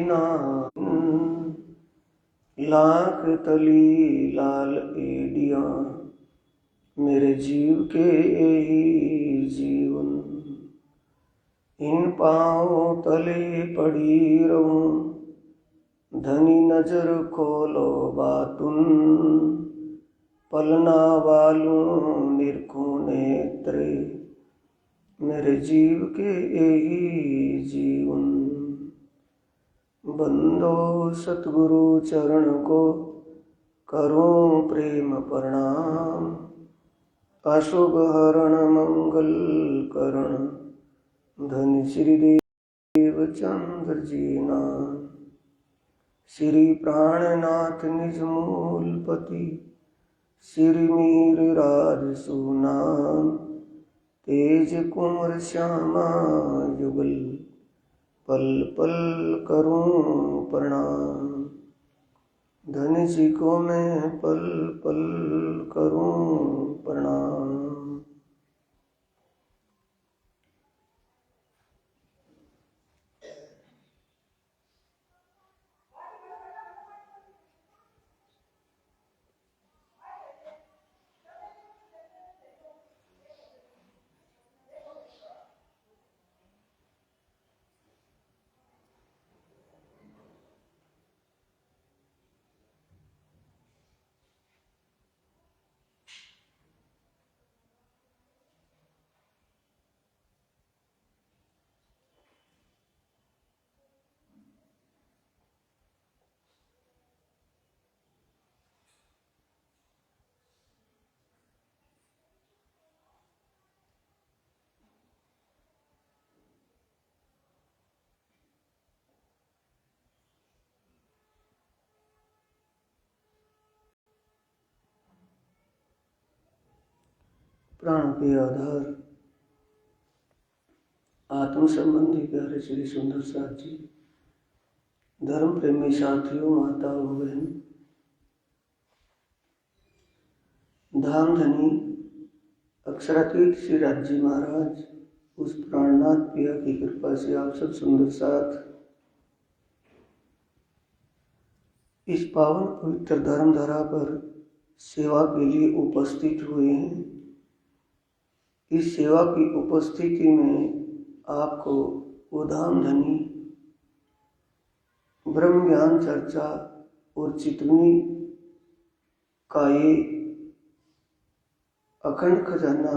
नाम, लाख तली लाल एडियां, मेरे जीव के यही जीवन। इन पाँव तले पड़ी रहूं, धनी नजर खोलो बातुन, पलना वालूं निरखूं नेत्रे, मेरे जीव के यही जीवन। बंदो सतगुरु चरण को करूं प्रेम प्रणाम, अशुभ हरण मंगल करण, धन श्री देव चंद्र जी नाम। श्री प्राणनाथ निज मूलपति, श्री मीर राज सुनाम, तेज कुंवर श्यामा युगल, पल पल करूं प्रणाम। धन जी को मैं पल पल करूं प्रणाम। प्राण के आधार आत्म संबंधी प्यारे श्री सुंदर साथ जी, धर्म प्रेमी साथियों, माताओं बहन, धाम धनी अक्षरातीत श्री राजी महाराज, उस प्राणनाथ पिया की कृपा से आप सब सुंदर साथ इस पावन पवित्र धर्मधारा पर सेवा के लिए उपस्थित हुए हैं। इस सेवा की उपस्थिति में आपको वो धाम धनी ब्रह्म ज्ञान चर्चा और चितवनी का ये अखंड खजाना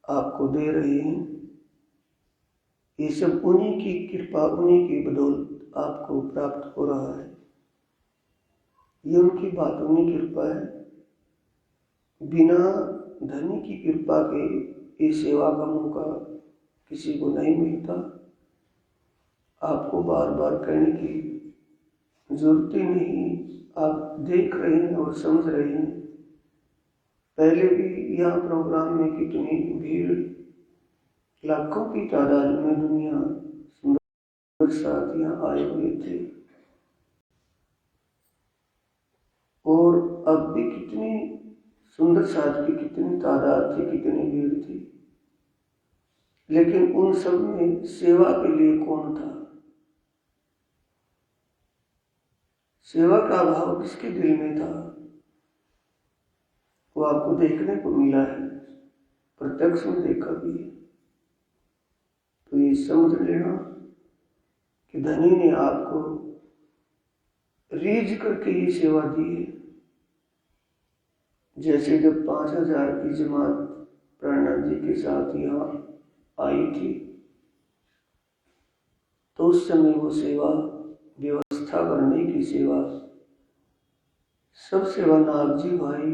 आपको दे रहे हैं। ये सब उन्हीं की कृपा, उन्हीं की बदौलत आपको प्राप्त हो रहा है। ये उनकी बात, उन्हीं की कृपा है। बिना धनी की कृपा के ये सेवा का मौका किसी को नहीं मिलता। आपको बार बार कहने की जरूरत ही नहीं, आप देख रहे हैं और समझ रहे हैं। पहले भी यहाँ प्रोग्राम में कितनी भीड़, लाखों की तादाद में दुनिया सुंदर साथ यहाँ आए हुए थे, और अब भी कितनी सुंदर साथ की कितनी तादाद थी, कितनी भीड़ थी। लेकिन उन सब में सेवा के लिए कौन था? सेवा का भाव किसके दिल में था? वो आपको देखने को मिला है, प्रत्यक्ष में देखा भी है। तो ये समझ लेना कि धनी ने आपको रीझ करके ये सेवा दी है। जैसे जब 5000 की जमात प्राणनाथ जी के साथ यहाँ आई थी, तो उस समय वो सेवा, व्यवस्था करने की सेवा, सब सेवा नागजी भाई,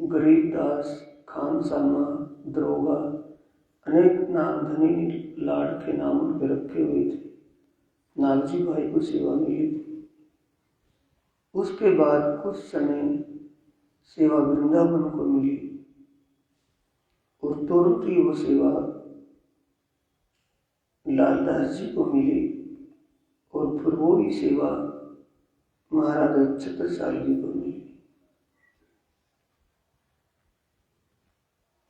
गरीबदास, खान सामा, दरोगा, अनेक नाम धनी लाड के नाम उन पे रखे हुए थे। नागजी भाई को सेवा मिली थी। उसके बाद कुछ समय सेवा वृंदावन को मिली, और तुरंत ही वो सेवा लालदास जी को मिली, और फिर वो ही सेवा महाराज छत्रसाल जी को मिली।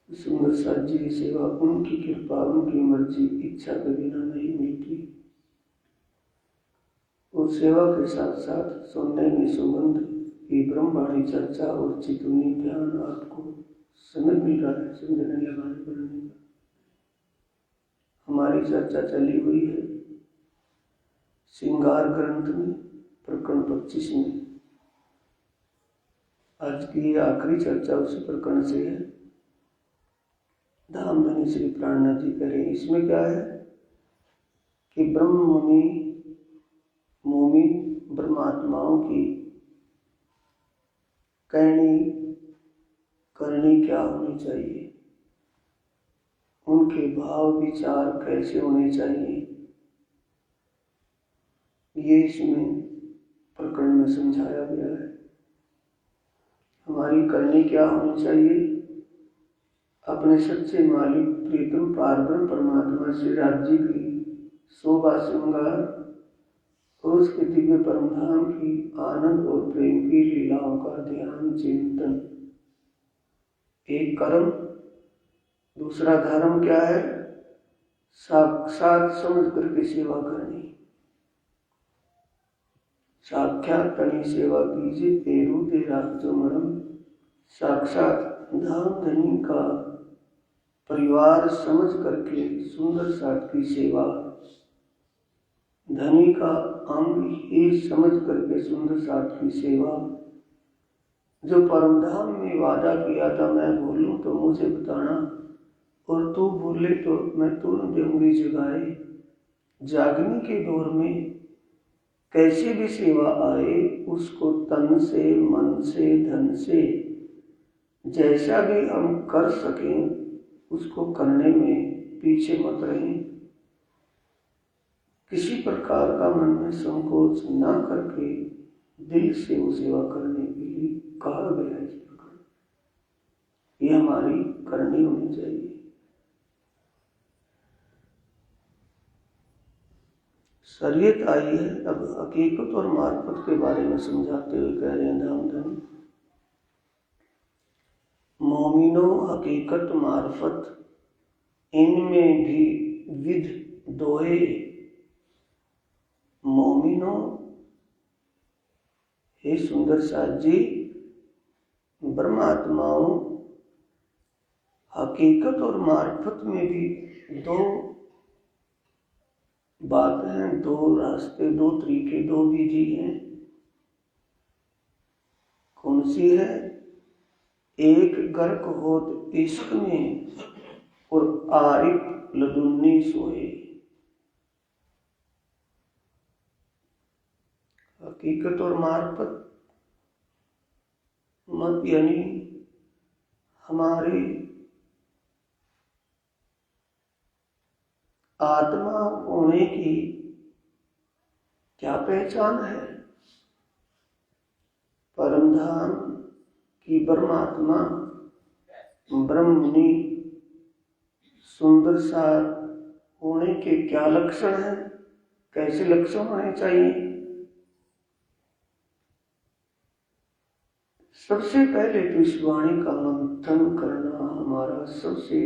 सुंदर साथ जी की सेवा उनकी कृपा, उनकी मर्जी, इच्छा के बिना नहीं मिलती। और सेवा के साथ साथ सुनने में सुगंध की ब्रह्मवाणी चर्चा और चितवनी ध्यान आपको समय मिल रहा है समझने लगाने पढ़ने का। हमारी चर्चा चली हुई है श्रृंगार ग्रंथ में प्रकरण 25 में। आज की आखिरी चर्चा उसी प्रकरण से है। धामधनी श्री प्राणनाथ जी कह रहे हैं, इसमें क्या है कि ब्रह्म मुनि मोमिन ब्रह्मात्माओं की कहनी करनी क्या होनी चाहिए, उनके भाव विचार कैसे होने चाहिए, ये इसमें प्रकरण में समझाया गया है। हमारी करनी क्या होनी चाहिए, अपने सच्चे मालिक प्रीतम पारब्रह्म परमात्मा श्री राज्य की शोभा श्रृंगार और उसके दिव्य परम धाम की आनंद और प्रेम की लीलाओं का ध्यान चिंतन एक कर्म। दूसरा धर्म क्या है, साक्षात समझ करके सेवा करनी। साक्षात तनी सेवा कीजिए तेरू तेरा जो मरम। साक्षात धाम धनी का परिवार समझ करके सुंदर साथ की सेवा, धनी का अंग ही समझ करके सुंदर साथ की सेवा। जो परमधाम में वादा किया था मैं बोलूं तो मुझे बताना और तू बोले तो मैं तुरंत दूंगी जगाए। जागने के दौर में कैसी भी सेवा आए उसको तन से मन से धन से जैसा भी हम कर सकें उसको करने में पीछे मत रहें। किसी प्रकार का मन में संकोच न करके दिल से वो सेवा करने के लिए कहा गया है। इस प्रकार ये हमारी करनी होनी चाहिए। शरीयत आई है, अब हकीकत और मार्फत के बारे में समझाते हुए कह रहे हैं धामधनी, मोमिनो हकीकत मार्फत इनमें भी विध दोहे। मोमिनो हे सुंदर साथ जी, ब्रह्मात्माओं हकीकत और मार्फत में भी दो बात हैं, दो रास्ते, दो तरीके, दो विधि हैं। कौन सी है, एक गर्क होत इश्क में और आरिफ लदुन्नी सोए। हकीकत और मार्फत मत यानी हमारे आत्मा होने की क्या पहचान है, परमधाम की ब्रह्मात्मा ब्रह्मनि सुंदर सार होने के क्या लक्षण हैं, कैसे लक्षण होने चाहिए। सबसे पहले तो इस वाणी का मंथन करना हमारा सबसे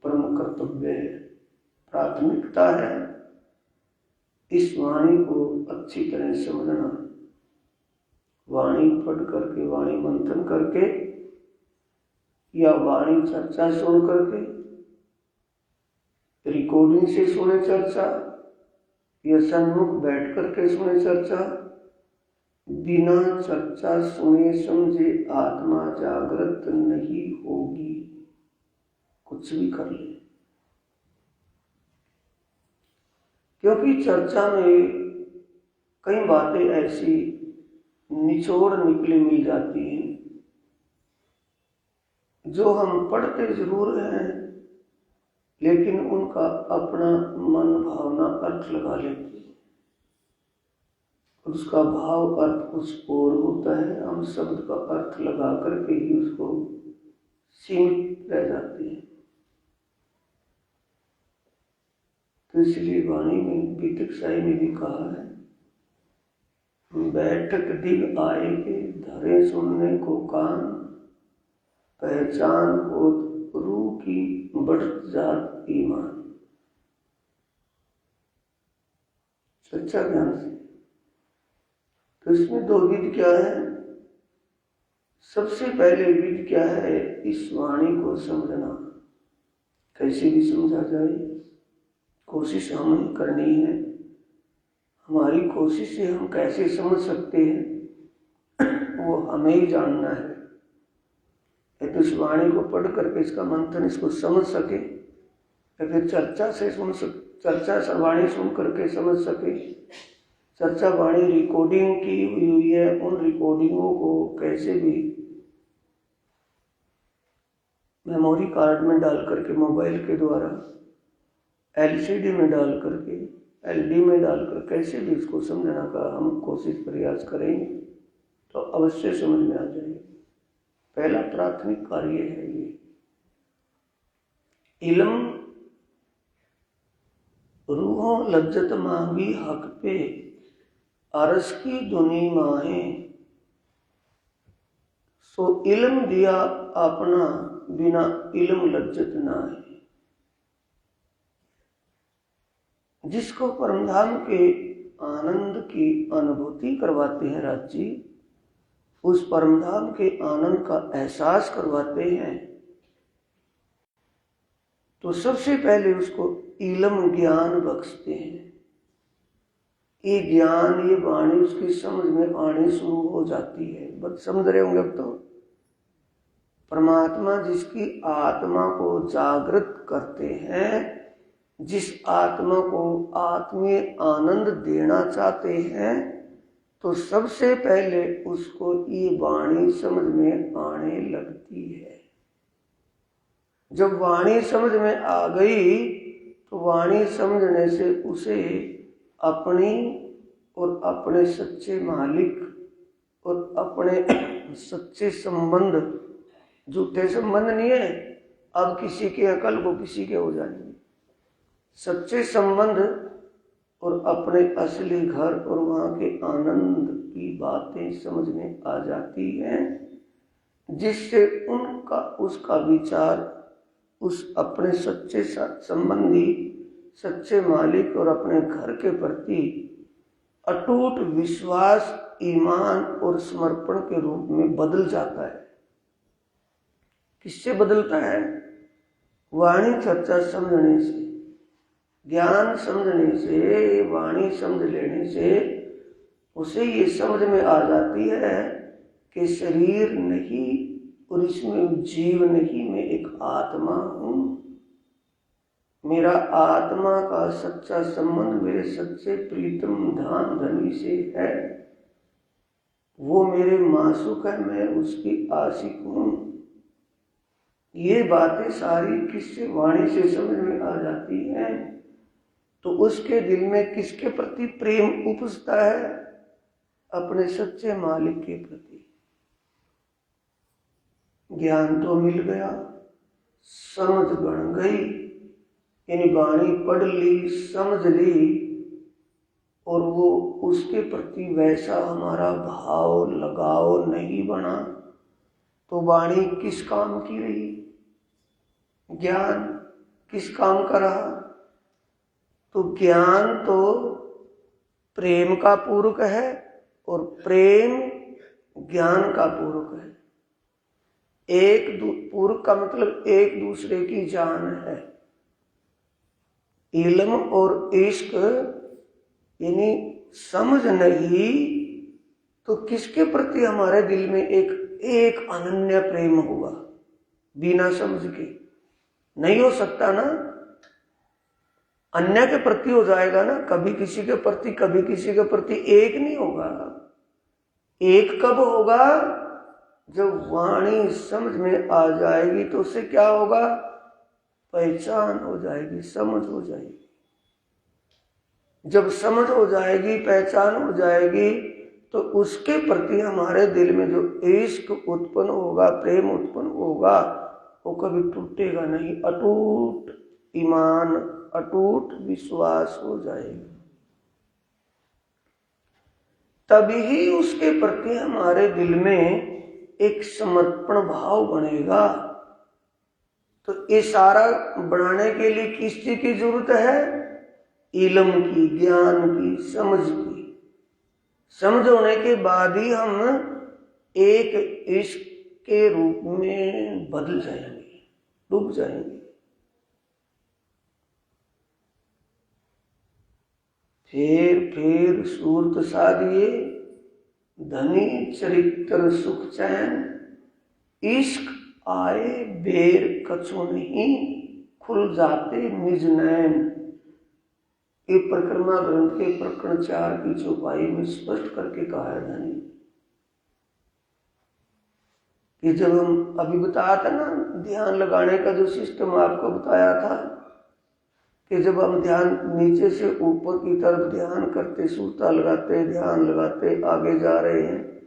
परम कर्तव्य है, प्राथमिकता है। इस वाणी को अच्छी तरह समझना, वाणी पढ़ करके, वाणी मंथन करके या वाणी चर्चा सुन करके, रिकॉर्डिंग से सुने चर्चा या सन्मुख बैठ करके सुने चर्चा, बिना चर्चा सुने समझे आत्मा जागृत नहीं होगी। कुछ भी कर ले, क्योंकि चर्चा में कई बातें ऐसी निचोड़ निकली मिल जाती हैं जो हम पढ़ते जरूर हैं लेकिन उनका अपना मन भावना अर्थ लगा लेते हैं। उसका भाव अर्थ कुछ और होता है, हम शब्द का अर्थ लगा करके ही उसको सीमित रह जाते हैं। तो इसलिए वाणी में बीतक साई ने भी कहा है, बैठक दिग आए के धरे सुनने को कान, पहचान हो रूह की बढ़त जात ईमान। सच्चा ज्ञान से तो इसमें दो विधि क्या है? सबसे पहले विधि क्या है? इस वाणी को समझना, कैसे भी समझा जाए, कोशिश हमें करनी है। हमारी कोशिश से हम कैसे समझ सकते हैं वो हमें ही जानना है। तो इस वाणी को पढ़ करके इसका मंथन, इसको समझ सके, या फिर चर्चा से चर्चा वाणी सुन करके समझ सके। चर्चा वाणी रिकॉर्डिंग की हुई है, उन रिकॉर्डिंगों को कैसे भी मेमोरी कार्ड में डाल करके, मोबाइल के द्वारा एलसीडी में डाल करके, एलडी में डालकर कैसे भी इसको समझना का हम कोशिश प्रयास करेंगे तो अवश्य समझ में आ जाएगी। पहला प्राथमिक कार्य है ये। इल्म रूहों लज्जत मांगी हक पे, अरस की दुनी माहे, सो इल्म दिया अपना, बिना इल्म लज्जत ना है। जिसको परमधाम के आनंद की अनुभूति करवाते हैं राजी, उस परमधाम के आनंद का एहसास करवाते हैं, तो सबसे पहले उसको इल्म ज्ञान बख्शते हैं। ये ज्ञान, ये वाणी उसकी समझ में आनी शुरू हो जाती है। बस समझ रहे होंगे अब तो। परमात्मा जिसकी आत्मा को जागृत करते हैं, जिस आत्मा को आत्मीय आनंद देना चाहते हैं, तो सबसे पहले उसको ये वाणी समझ में आने लगती है। जब वाणी समझ में आ गई तो वाणी समझने से उसे अपनी और अपने सच्चे मालिक और अपने सच्चे संबंध, झूठे संबंध नहीं है, अब किसी के अकल को किसी के हो जाएंगे, सच्चे संबंध और अपने असली घर और वहाँ के आनंद की बातें समझ में आ जाती हैं, जिससे उनका उसका विचार उस अपने सच्चे संबंधी, सच्चे मालिक और अपने घर के प्रति अटूट विश्वास, ईमान और समर्पण के रूप में बदल जाता है। किससे बदलता है? वाणी चर्चा समझने से, ज्ञान समझने से, वाणी समझ लेने से उसे ये समझ में आ जाती है कि शरीर नहीं और इसमें जीव नहीं, मैं एक आत्मा हूँ। मेरा आत्मा का सच्चा संबंध मेरे सच्चे प्रीतम धाम धनी से है, वो मेरे मासूक है, मैं उसकी आशिक हूँ। ये बातें सारी किससे? वाणी से समझ में आ जाती हैं। तो उसके दिल में किसके प्रति प्रेम उपजता है? अपने सच्चे मालिक के प्रति। ज्ञान तो मिल गया, समझ बन गई, यानी वाणी पढ़ ली, समझ ली, और वो उसके प्रति वैसा हमारा भाव लगाव नहीं बना, तो वाणी किस काम की रही? ज्ञान किस काम का रहा? तो ज्ञान तो प्रेम का पूरक है और प्रेम ज्ञान का पूरक है। पूरक का मतलब एक दूसरे की जान है। इल्म और इश्क यानी समझ नहीं तो किसके प्रति हमारे दिल में एक अनन्य प्रेम होगा? बिना समझ के नहीं हो सकता ना। अन्य के प्रति हो जाएगा ना, कभी किसी के प्रति, कभी किसी के प्रति एक नहीं होगा। एक कब होगा? जब वाणी समझ में आ जाएगी तो उससे क्या होगा? पहचान हो जाएगी, समझ हो जाएगी। जब समझ हो जाएगी, पहचान हो जाएगी, तो उसके प्रति हमारे दिल में जो इश्क उत्पन्न होगा, प्रेम उत्पन्न होगा, वो कभी टूटेगा नहीं। अटूट ईमान, अटूट विश्वास हो जाएगा। तभी उसके प्रति हमारे दिल में एक समर्पण भाव बनेगा। तो ये सारा बनाने के लिए किस चीज की जरूरत है? इल्म की, ज्ञान की, समझ की। समझ होने के बाद ही हम एक इश्क के रूप में बदल जाएंगे, डूब जाएंगे। फिर सूरत साधिए धनी चरित्र सुख चैन, इश्क आए बेर कछु नहीं, खुल जाते निज नैन। ये परिक्रमा ग्रंथ के प्रकरण 4 की चौपाई में स्पष्ट करके कहा है धनी कि जब हम अभी बताया था ना, ध्यान लगाने का जो सिस्टम आपको बताया था कि जब हम ध्यान नीचे से ऊपर की तरफ ध्यान करते, सूता लगाते, ध्यान लगाते आगे जा रहे हैं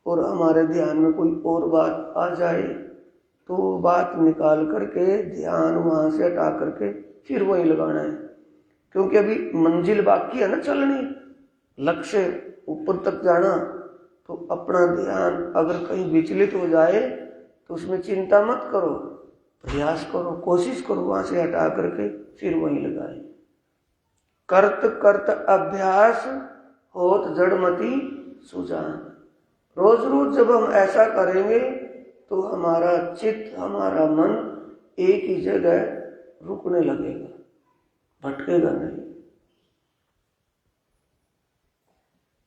और हमारे ध्यान में कोई और बात आ जाए तो बात निकाल करके ध्यान वहां से हटा करके फिर वहीं लगाना है, क्योंकि अभी मंजिल बाकी है ना चलनी, लक्ष्य ऊपर तक जाना। तो अपना ध्यान अगर कहीं विचलित हो जाए तो उसमें चिंता मत करो, प्रयास करो, कोशिश करो वहां से हटा करके फिर वहीं लगाए। करत करत अभ्यास होत जड़मती सुजान। रोज रोज जब हम ऐसा करेंगे तो हमारा चित्त, हमारा मन एक ही जगह रुकने लगेगा, भटकेगा नहीं।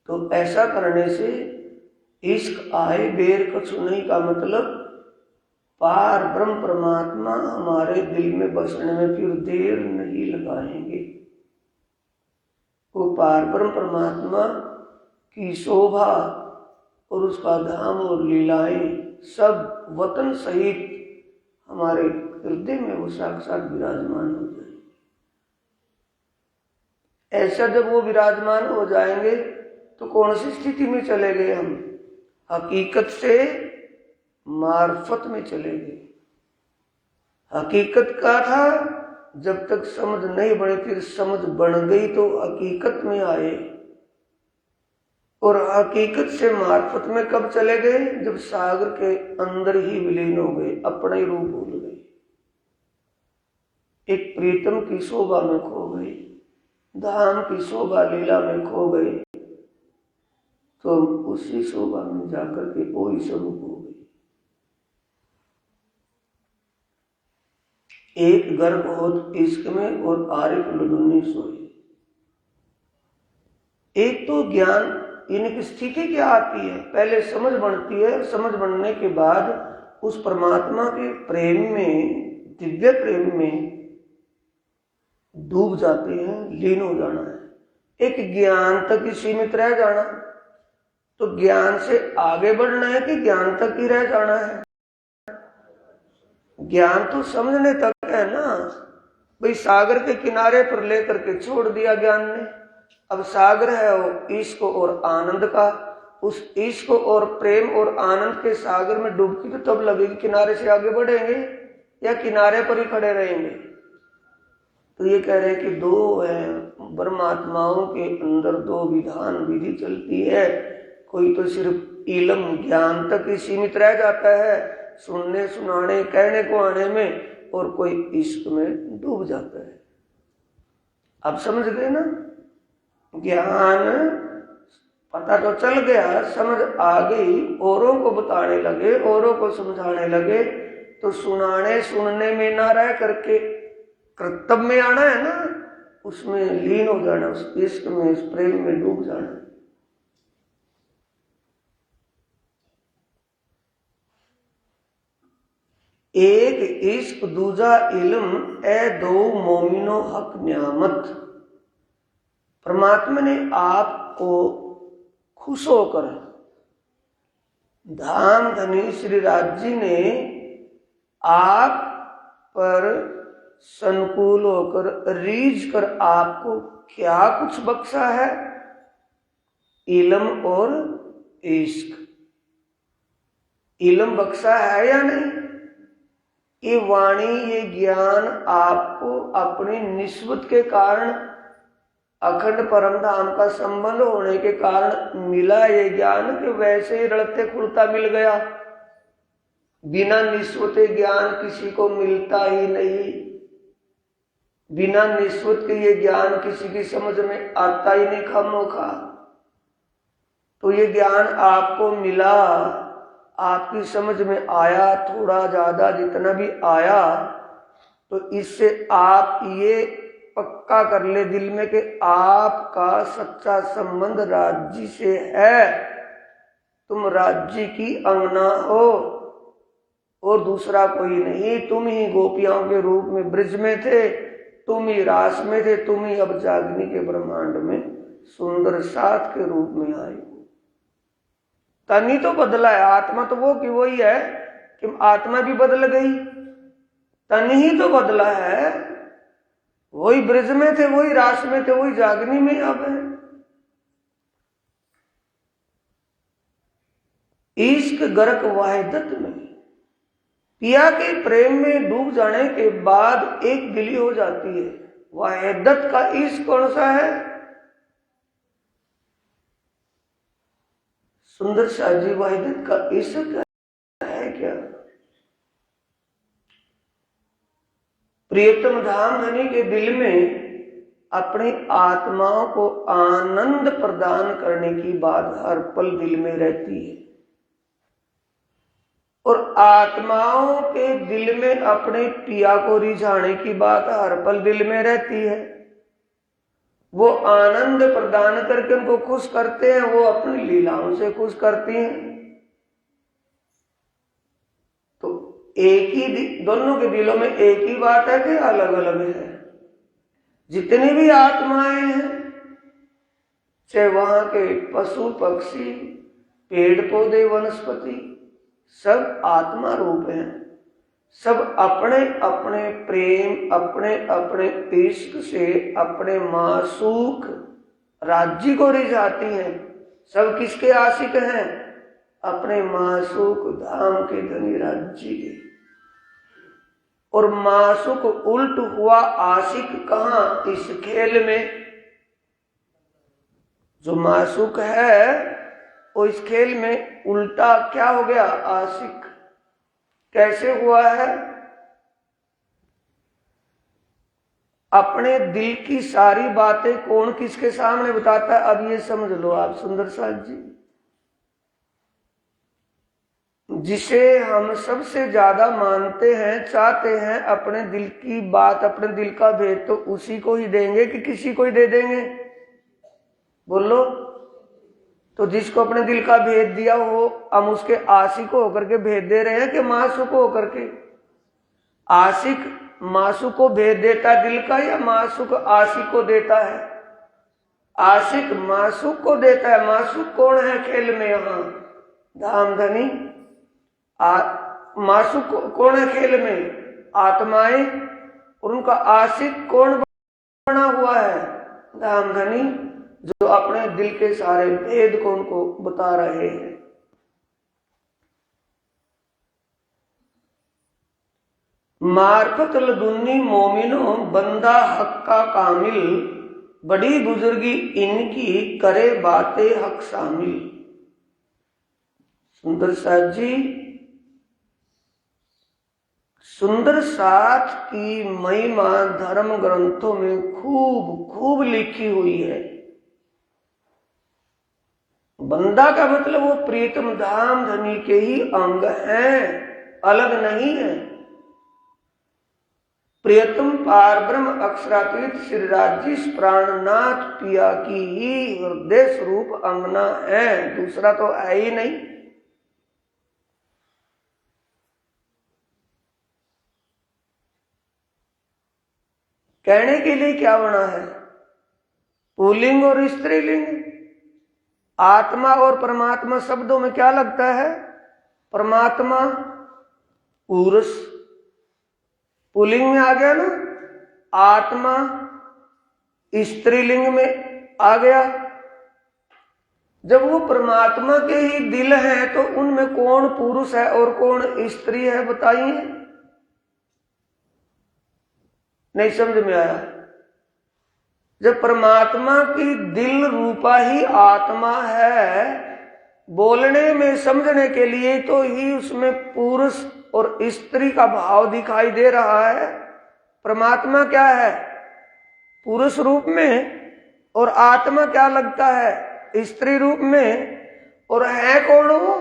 तो ऐसा करने से इश्क आए बेर कछु नहीं का मतलब पार ब्रह्म परमात्मा हमारे दिल में बसने में फिर देर नहीं लगाएंगे। वो पार ब्रह्म परमात्मा की शोभा और उसका धाम और लीलाएं सब वतन सहित हमारे हृदय में वो साक्षात विराजमान हो जाएंगे। ऐसा जब वो विराजमान हो जाएंगे तो कौन सी स्थिति में चले गए हम? हकीकत से मार्फत में चले गए। हकीकत का था जब तक समझ नहीं बनी, फिर समझ बन गई तो हकीकत में आए। और हकीकत से मार्फत में कब चले गए? जब सागर के अंदर ही विलीन हो गए, अपना ही रूप भूल गए, एक प्रीतम की शोभा में खो गए, धाम की शोभा लीला में खो गए, तो उसी शोभा में जाकर के वही स्वरूप हो गई। एक गर्भ होत इश्क में और आरिफ लुदुन्नी सोई। एक तो ज्ञान, इनकी स्थिति क्या आती है? पहले समझ बनती है, समझ बनने के बाद उस परमात्मा के प्रेम में, दिव्य प्रेम में डूब जाते हैं, लीन हो जाना है। एक ज्ञान तक ही सीमित रह जाना, तो ज्ञान से आगे बढ़ना है कि ज्ञान तक ही रह जाना है? ज्ञान तो समझने तक है ना भाई। सागर के किनारे पर लेकर के छोड़ दिया ज्ञान ने। अब सागर है वो इश्क और आनंद का, उस इश्क और प्रेम और आनंद के सागर में डुबकी तो तब लगेगी किनारे से आगे बढ़ेंगे या किनारे पर ही खड़े रहेंगे। तो ये कह रहे हैं कि दो है ब्रह्मात्माओं के अंदर, दो विधान विधि चलती है। कोई तो सिर्फ इल्म ज्ञान तक ही सीमित रह जाता है, सुनने सुनाने कहने को आने में, और कोई इश्क में डूब जाता है। अब समझ गए ना? ज्ञान पता तो चल गया, समझ आ गई, औरों को बताने लगे, औरों को समझाने लगे, तो सुनाने सुनने में ना रह करके कर्तव्य में आना है ना, उसमें लीन हो जाना, उस इश्क में, उस प्रेम में डूब जाना। एक इश्क दूजा इल्म ए दो मोमिनो हक न्यामत। परमात्मा ने आपको खुश होकर, धाम धनी श्री राज जी ने आप पर संकुल होकर रीझ कर आपको क्या कुछ बख्शा है? इल्म और इश्क। इल्म बख्शा है या नहीं? ये वाणी, ये ज्ञान आपको अपनी निस्बत के कारण, अखंड परम धाम का संबंध होने के कारण मिला ये ज्ञान कि वैसे ही रड़ते खुलता मिल गया। बिना निस्बत ज्ञान किसी को मिलता ही नहीं, बिना निस्बत के ये ज्ञान किसी की समझ में आता ही नहीं खामोखा। तो ये ज्ञान आपको मिला, आपकी समझ में आया, थोड़ा ज्यादा जितना भी आया, तो इससे आप ये पक्का कर ले दिल में कि आपका सच्चा संबंध राज्य से है। तुम राज्य की अंगना हो और दूसरा कोई नहीं। तुम ही गोपियों के रूप में ब्रज में थे, तुम ही रास में थे, तुम ही अब जागनी के ब्रह्मांड में सुंदर साथ के रूप में आए। तन ही तो बदला है, आत्मा तो वो की वही है कि आत्मा भी बदल गई, तन ही तो बदला है। वही ब्रज में थे, वही रास में थे, वही जागनी में अब है। इश्क गर्क वाहिदत में, पिया के प्रेम में डूब जाने के बाद एक दिली हो जाती है। वाहिदत का इश्क कौन सा है? सुंदर साजी वाहिदत का इश्क है क्या? प्रियतम धाम धनी के दिल में अपनी आत्माओं को आनंद प्रदान करने की बात हर पल दिल में रहती है, और आत्माओं के दिल में अपने पिया को रिझाने की बात हर पल दिल में रहती है। वो आनंद प्रदान करके उनको खुश करते हैं, वो अपनी लीलाओं से खुश करती हैं। तो एक ही दोनों के दिलों में एक ही बात है कि अलग अलग है? जितनी भी आत्माएं हैं, चाहे वहां के पशु पक्षी पेड़ पौधे वनस्पति, सब आत्मा रूप हैं। सब अपने अपने प्रेम, अपने अपने इश्क से अपने मासूक राज्य को रिझाती हैं। सब किसके आशिक हैं? अपने मासूक धाम के धनी राज्य के। और मासूक उल्ट हुआ आशिक कहां? इस खेल में। जो मासूक है वो इस खेल में उल्टा क्या हो गया? आशिक। कैसे हुआ है? अपने दिल की सारी बातें कौन किसके सामने बताता है? अब ये समझ लो आप सुंदर साथ जी, जिसे हम सबसे ज्यादा मानते हैं, चाहते हैं, अपने दिल की बात, अपने दिल का भेद तो उसी को ही देंगे कि किसी को ही दे देंगे? बोलो। तो जिसको अपने दिल का भेद दिया हो, हम उसके आशिक होकर के भेद दे रहे हैं कि मासूक होकर के? आशिक मासूक को भेद देता है दिल का, या मासूक आशिक को देता है? आशिक मासूक को देता है। मासूक कौन है खेल में? यहां धाम धनी। मासूक कौन है खेल में? आत्माएं। और उनका आशिक कौन बना हुआ है? धाम धनी, जो अपने दिल के सारे भेद को उनको बता रहे हैं। मार्फत लदुन्नी मोमिनो बंदा हक्का कामिल, बड़ी बुजुर्गी इनकी करे बातें हक शामिल। सुंदर साथ जी, सुंदर साथ की महिमा धर्म ग्रंथों में खूब खूब लिखी हुई है। बंदा का मतलब वो प्रीतम धाम धनी के ही अंग हैं, अलग नहीं है। प्रियतम पारब्रह्म अक्षरातीत श्री राजिश प्राणनाथ पिया की ही हृदय स्वरूप अंगना है, दूसरा तो है ही नहीं। कहने के लिए क्या बना है? पुल्लिंग और स्त्रीलिंग। आत्मा और परमात्मा शब्दों में क्या लगता है? परमात्मा पुरुष, पुल्लिंग में आ गया ना, आत्मा स्त्रीलिंग में आ गया। जब वो परमात्मा के ही दिल हैं तो उनमें कौन पुरुष है और कौन स्त्री है? बताइए। नहीं समझ में आया? जब परमात्मा की दिल रूपा ही आत्मा है, बोलने में समझने के लिए तो ही उसमें पुरुष और स्त्री का भाव दिखाई दे रहा है। परमात्मा क्या है? पुरुष रूप में, और आत्मा क्या लगता है? स्त्री रूप में। और है कौन वो?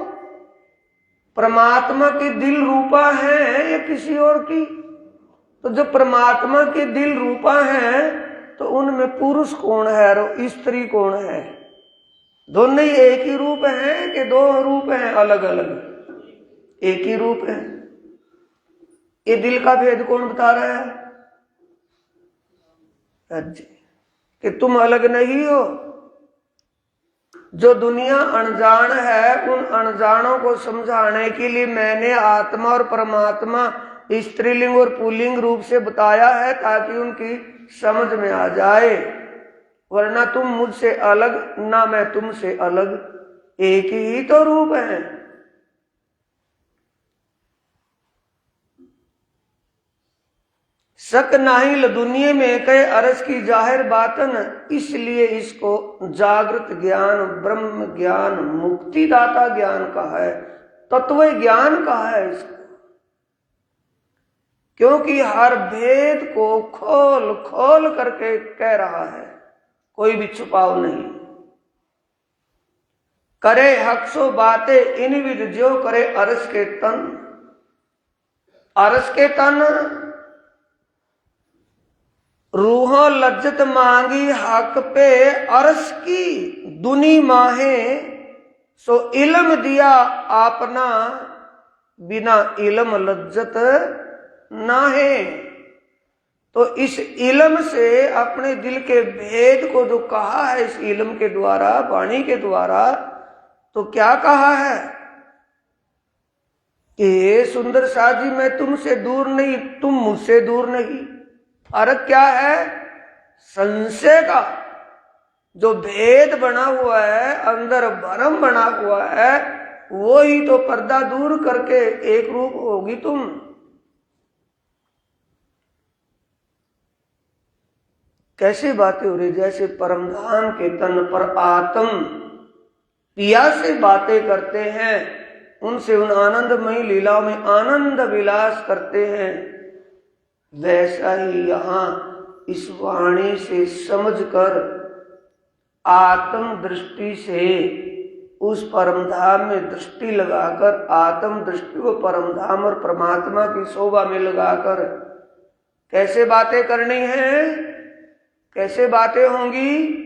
परमात्मा की दिल रूपा है या किसी और की? तो जो परमात्मा की दिल रूपा है तो उनमें पुरुष कौन है और स्त्री कौन है? दोनों ही एक ही रूप हैं कि दो रूप हैं अलग अलग? एक ही रूप है। ये दिल का भेद कौन बता रहा है? अच्छा, कि तुम अलग नहीं हो। जो दुनिया अनजान है उन अनजानों को समझाने के लिए मैंने आत्मा और परमात्मा स्त्रीलिंग और पुल्लिंग रूप से बताया है ताकि उनकी समझ में आ जाए। वरना तुम मुझसे अलग ना मैं तुमसे अलग, एक ही तो रूप है। शक नाही ल दुनिया में कहे अरस की जाहिर बातन, इसलिए इसको जागृत ज्ञान ब्रह्म ज्ञान मुक्तिदाता ज्ञान कहा है, तत्व ज्ञान कहा है इसको। क्योंकि हर भेद को खोल खोल करके कह रहा है, कोई भी छुपाव नहीं। करे हक सो बातें इन विद जो करे अरस के तन। अरस के तन रूहों लज्जत मांगी हक पे अरस की दुनी माहे, सो इल्म दिया आपना बिना इल्म लज्जत नाहे। तो इस इल्म से अपने दिल के भेद को जो कहा है इस इल्म के द्वारा वाणी के द्वारा, तो क्या कहा है कि सुंदर शाह जी मैं तुमसे दूर नहीं तुम मुझसे दूर नहीं। फर्क क्या है? संशय का जो भेद बना हुआ है, अंदर भ्रम बना हुआ है, वो ही तो पर्दा दूर करके एक रूप होगी तुम। कैसी बातें हो रही? जैसे परमधाम के तन पर आत्म पिया से बातें करते हैं, उनसे उन आनंदमयी लीलाओं में आनंद विलास करते हैं, वैसा ही यहाँ इस वाणी से समझकर आत्म दृष्टि से उस परमधाम में दृष्टि लगाकर, आत्म दृष्टि को परमधाम और परमात्मा की शोभा में लगाकर कैसे बातें करनी है, कैसे बातें होंगी?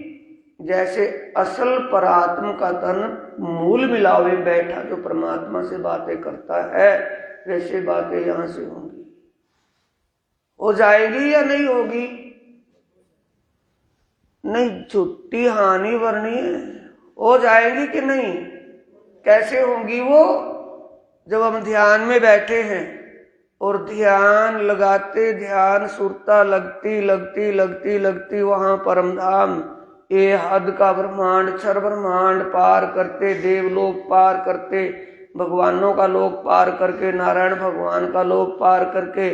जैसे असल परात्म का तन मूल मिलावे बैठा जो परमात्मा से बातें करता है, वैसे बातें यहां से होंगी। हो जाएगी या नहीं होगी? नहीं, छुट्टी हानि वरनी है। हो जाएगी कि नहीं? कैसे होंगी वो? जब हम ध्यान में बैठे हैं और ध्यान लगाते ध्यान सुरता लगती लगती लगती लगती वहां परमधाम ये हद का ब्रह्मांड क्षर ब्रह्मांड पार करते, देवलोक पार करते, भगवानों का लोक पार करके, नारायण भगवान का लोक पार करके,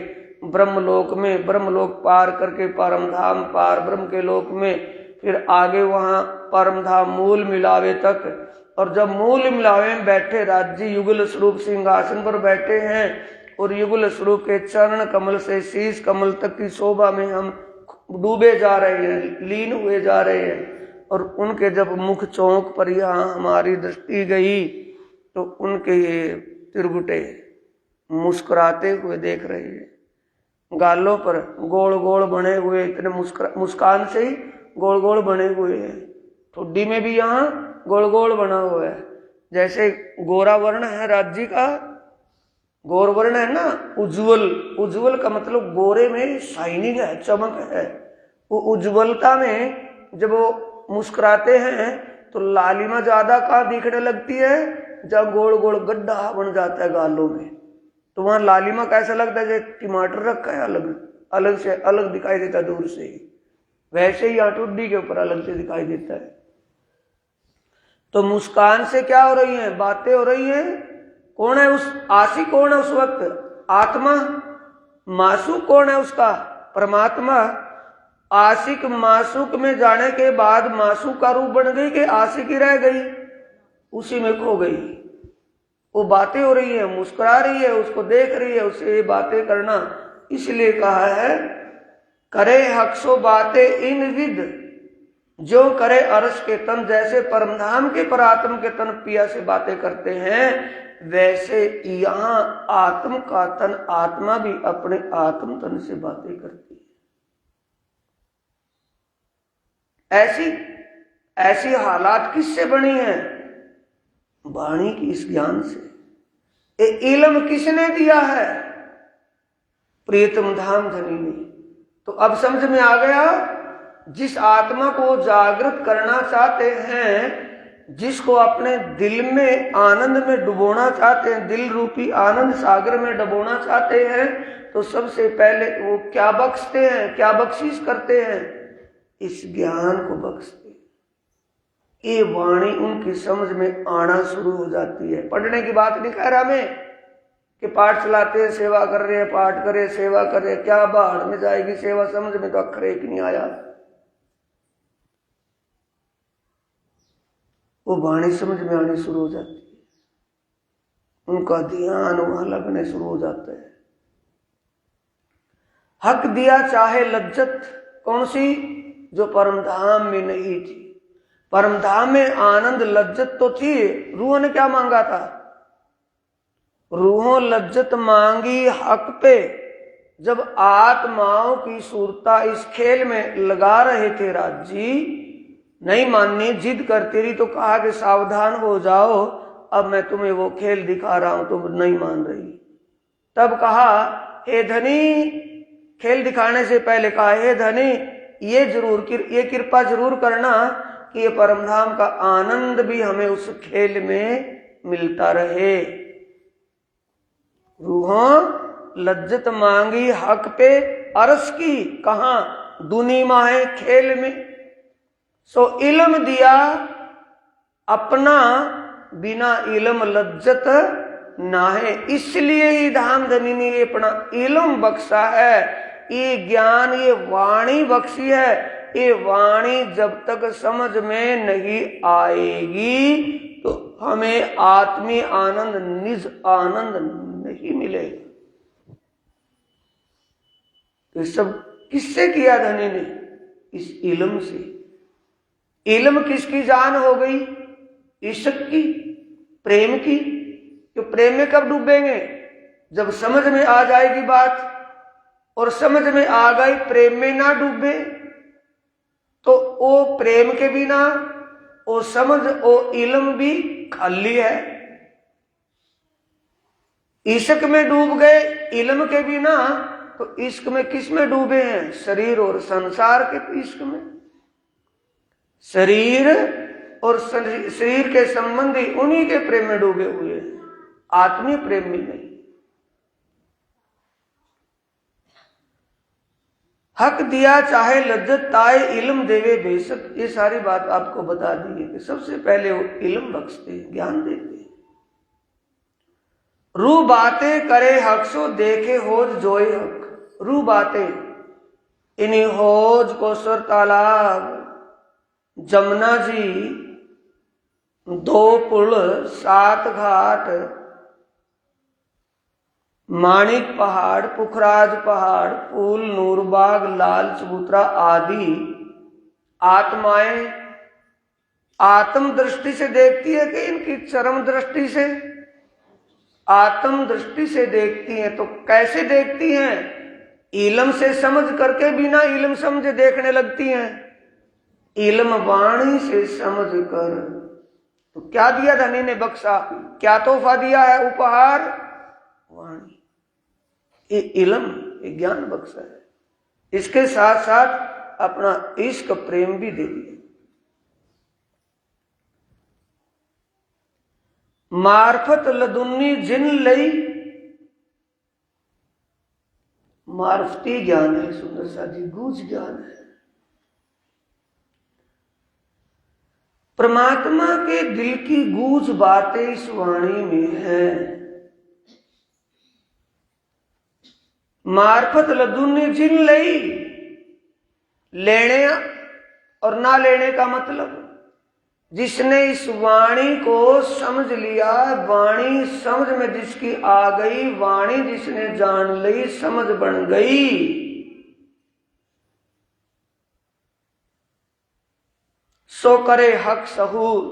ब्रह्मलोक में ब्रह्मलोक पार करके परमधाम पार ब्रह्म के लोक में, फिर आगे वहां परमधाम मूल मिलावे तक। और जब मूल मिलावे में बैठे राज्य युगल स्वरूप सिंहासन पर बैठे हैं और युगल स्वरूप के चरण कमल से शीश कमल तक की शोभा में हम डूबे जा रहे हैं, लीन हुए जा रहे हैं। और उनके जब मुख चौंक पर यहाँ हमारी दृष्टि गई तो उनके ये तिरगुटे मुस्कुराते हुए देख रहे हैं, गालों पर गोल गोल बने हुए, इतने मुस्कान से ही गोल गोल बने हुए हैं, ठुड्डी में भी यहाँ गोल गोल बना हुआ है। जैसे गोरा वर्ण है राज्य का, गौर वर्ण है ना, उज्जवल, उज्जवल का मतलब गोरे में शाइनिंग है, चमक है। वो उज्जवलता में जब वो मुस्कुराते हैं तो लालिमा ज्यादा कहाँ दिखने लगती है? जब गोल गोल गड्ढा बन जाता है गालों में, तो वहां लालिमा कैसा लगता है? जैसे टमाटर रखा है अलग अलग से अलग दिखाई देता है दूर से ही, वैसे ही आटुड्डी के ऊपर अलग से दिखाई देता है। तो मुस्कान से क्या हो रही है? बातें हो रही है। कौन है उस आशिक? कौन है उस वक्त? आत्मा। मासूक कौन है उसका? परमात्मा। आशिक मासूक में जाने के बाद मासूक का रूप बन गई कि आशिक ही रह गई, उसी में खो गई। वो बातें हो रही है, मुस्कुरा रही है, उसको देख रही है, उससे ये बातें करना। इसलिए कहा है करे हक्सो बातें इन विद जो करे अरस के तन, जैसे परमधाम के परात्म के तन पिया से बातें करते हैं, वैसे यहां आत्म का तन, आत्मा भी अपने आत्म तन से बातें करती है। ऐसी हालात किससे बनी है? वाणी की इस ज्ञान से। ये इल्म किसने दिया है? प्रियतम धाम धनी ने। तो अब समझ में आ गया, जिस आत्मा को जागृत करना चाहते हैं, जिसको अपने दिल में आनंद में डुबोना चाहते हैं, दिल रूपी आनंद सागर में डुबोना चाहते हैं, तो सबसे पहले वो क्या बख्शते हैं, क्या बख्शीश करते हैं? इस ज्ञान को बख्शते। ये वाणी उनकी समझ में आना शुरू हो जाती है। पढ़ने की बात नहीं कह रहा मैं कि पाठ चलाते हैं, सेवा कर रहे हैं, पाठ करे, सेवा कर रहे, क्या बाहर में जाएगी सेवा, समझ में तो अक्षर एक नहीं आया। वो वाणी समझ में आनी शुरू हो जाती है, उनका ध्यान वहां लगने शुरू हो जाता है। हक दिया चाहे लज्जत, कौन सी? जो परमधाम में नहीं थी। परमधाम में आनंद लज्जत तो थी, रूह ने क्या मांगा था? रूहों लज्जत मांगी हक पे। जब आत्माओं की सूरता इस खेल में लगा रहे थे, राजी नहीं माननी, जिद करती रही, तो कहा कि सावधान हो जाओ, अब मैं तुम्हें वो खेल दिखा रहा हूं, तुम नहीं मान रही। तब कहा, हे धनी, खेल दिखाने से पहले कहा, हे धनी, ये कृपा जरूर करना कि ये परमधाम का आनंद भी हमें उस खेल में मिलता रहे। रूहों लज्जत मांगी हक पे अरस की, कहां? दुनी माहे खेल में। सो इल्म दिया अपना, बिना इल्म लज्जत ना है। इसलिए ही धाम धनी ने ये अपना इल्म बख्शा है, ये ज्ञान, ये वाणी बख्शी है। ये वाणी जब तक समझ में नहीं आएगी तो हमें आत्मीय आनंद, निज आनंद नहीं मिलेगा। तो सब किससे किया धनी ने? इस इल्म से। इल्म किसकी जान हो गई? इश्क की, प्रेम की। तो प्रेम में कब डूबेंगे? जब समझ में आ जाएगी बात, और समझ में आ गई, प्रेम में ना डूबे तो वो प्रेम के बिना वो समझ, वो इल्म भी खाली है। इश्क में डूब गए इल्म के बिना, तो इश्क में किस में डूबे हैं? शरीर और संसार के इश्क में। शरीर और शरीर के संबंधी उन्हीं के प्रेम में डूबे हुए हैं, आत्मीय प्रेम में नहीं। हक दिया चाहे लज्जत ताए इल्म देवे बेशक। ये सारी बात आपको बता दी है कि सबसे पहले वो इल्म बख्शते हैं, ज्ञान देते हैं। रू बातें करे हक सो देखे होज जोए हक। रू बातें, इन्हीं होज को सुर तालाब, जमुना जी, 2 पुल, 7 घाट, माणिक पहाड़, पुखराज पहाड़, फूल, नूरबाग, लाल चबूतरा आदि आत्माएं आत्म दृष्टि से देखती है कि इनकी चरम दृष्टि से? आत्म दृष्टि से देखती हैं। तो कैसे देखती हैं? इल्म से समझ करके, बिना इल्म समझे देखने लगती हैं। इल्म वाणी से समझ कर। तो क्या दिया धनी ने बख्शा? क्या तोहफा दिया है? उपहार, वाणी। ये इल्म, ये ज्ञान बख्शा है। इसके साथ साथ अपना इश्क प्रेम भी दे दिया। मार्फत लदुन्नी जिन लई, मार्फती ज्ञान है सुंदर सा जी, गूढ़ ज्ञान है। परमात्मा के दिल की गूढ़ बातें इस वाणी में है। मार्फत लदुन्नी जिन लई, लेने और ना लेने का मतलब, जिसने इस वाणी को समझ लिया, वाणी समझ में जिसकी आ गई, वाणी जिसने जान ली, समझ बन गई, सो करे हक सहूर,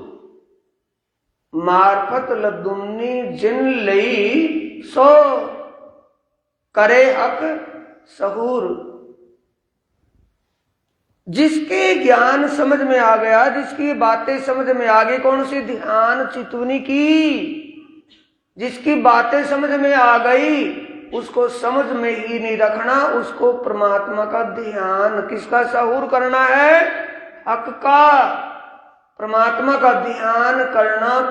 मार्फत लदुन्नी जिन लई सो करे हक सहूर। जिसके ज्ञान समझ में आ गया, जिसकी बातें समझ में आ गई, कौन सी ध्यान चितवनी की, जिसकी बातें समझ में आ गई उसको समझ में ही नहीं रखना, उसको परमात्मा का ध्यान, किसका सहूर करना है, हक का, परमात्मा का ध्यान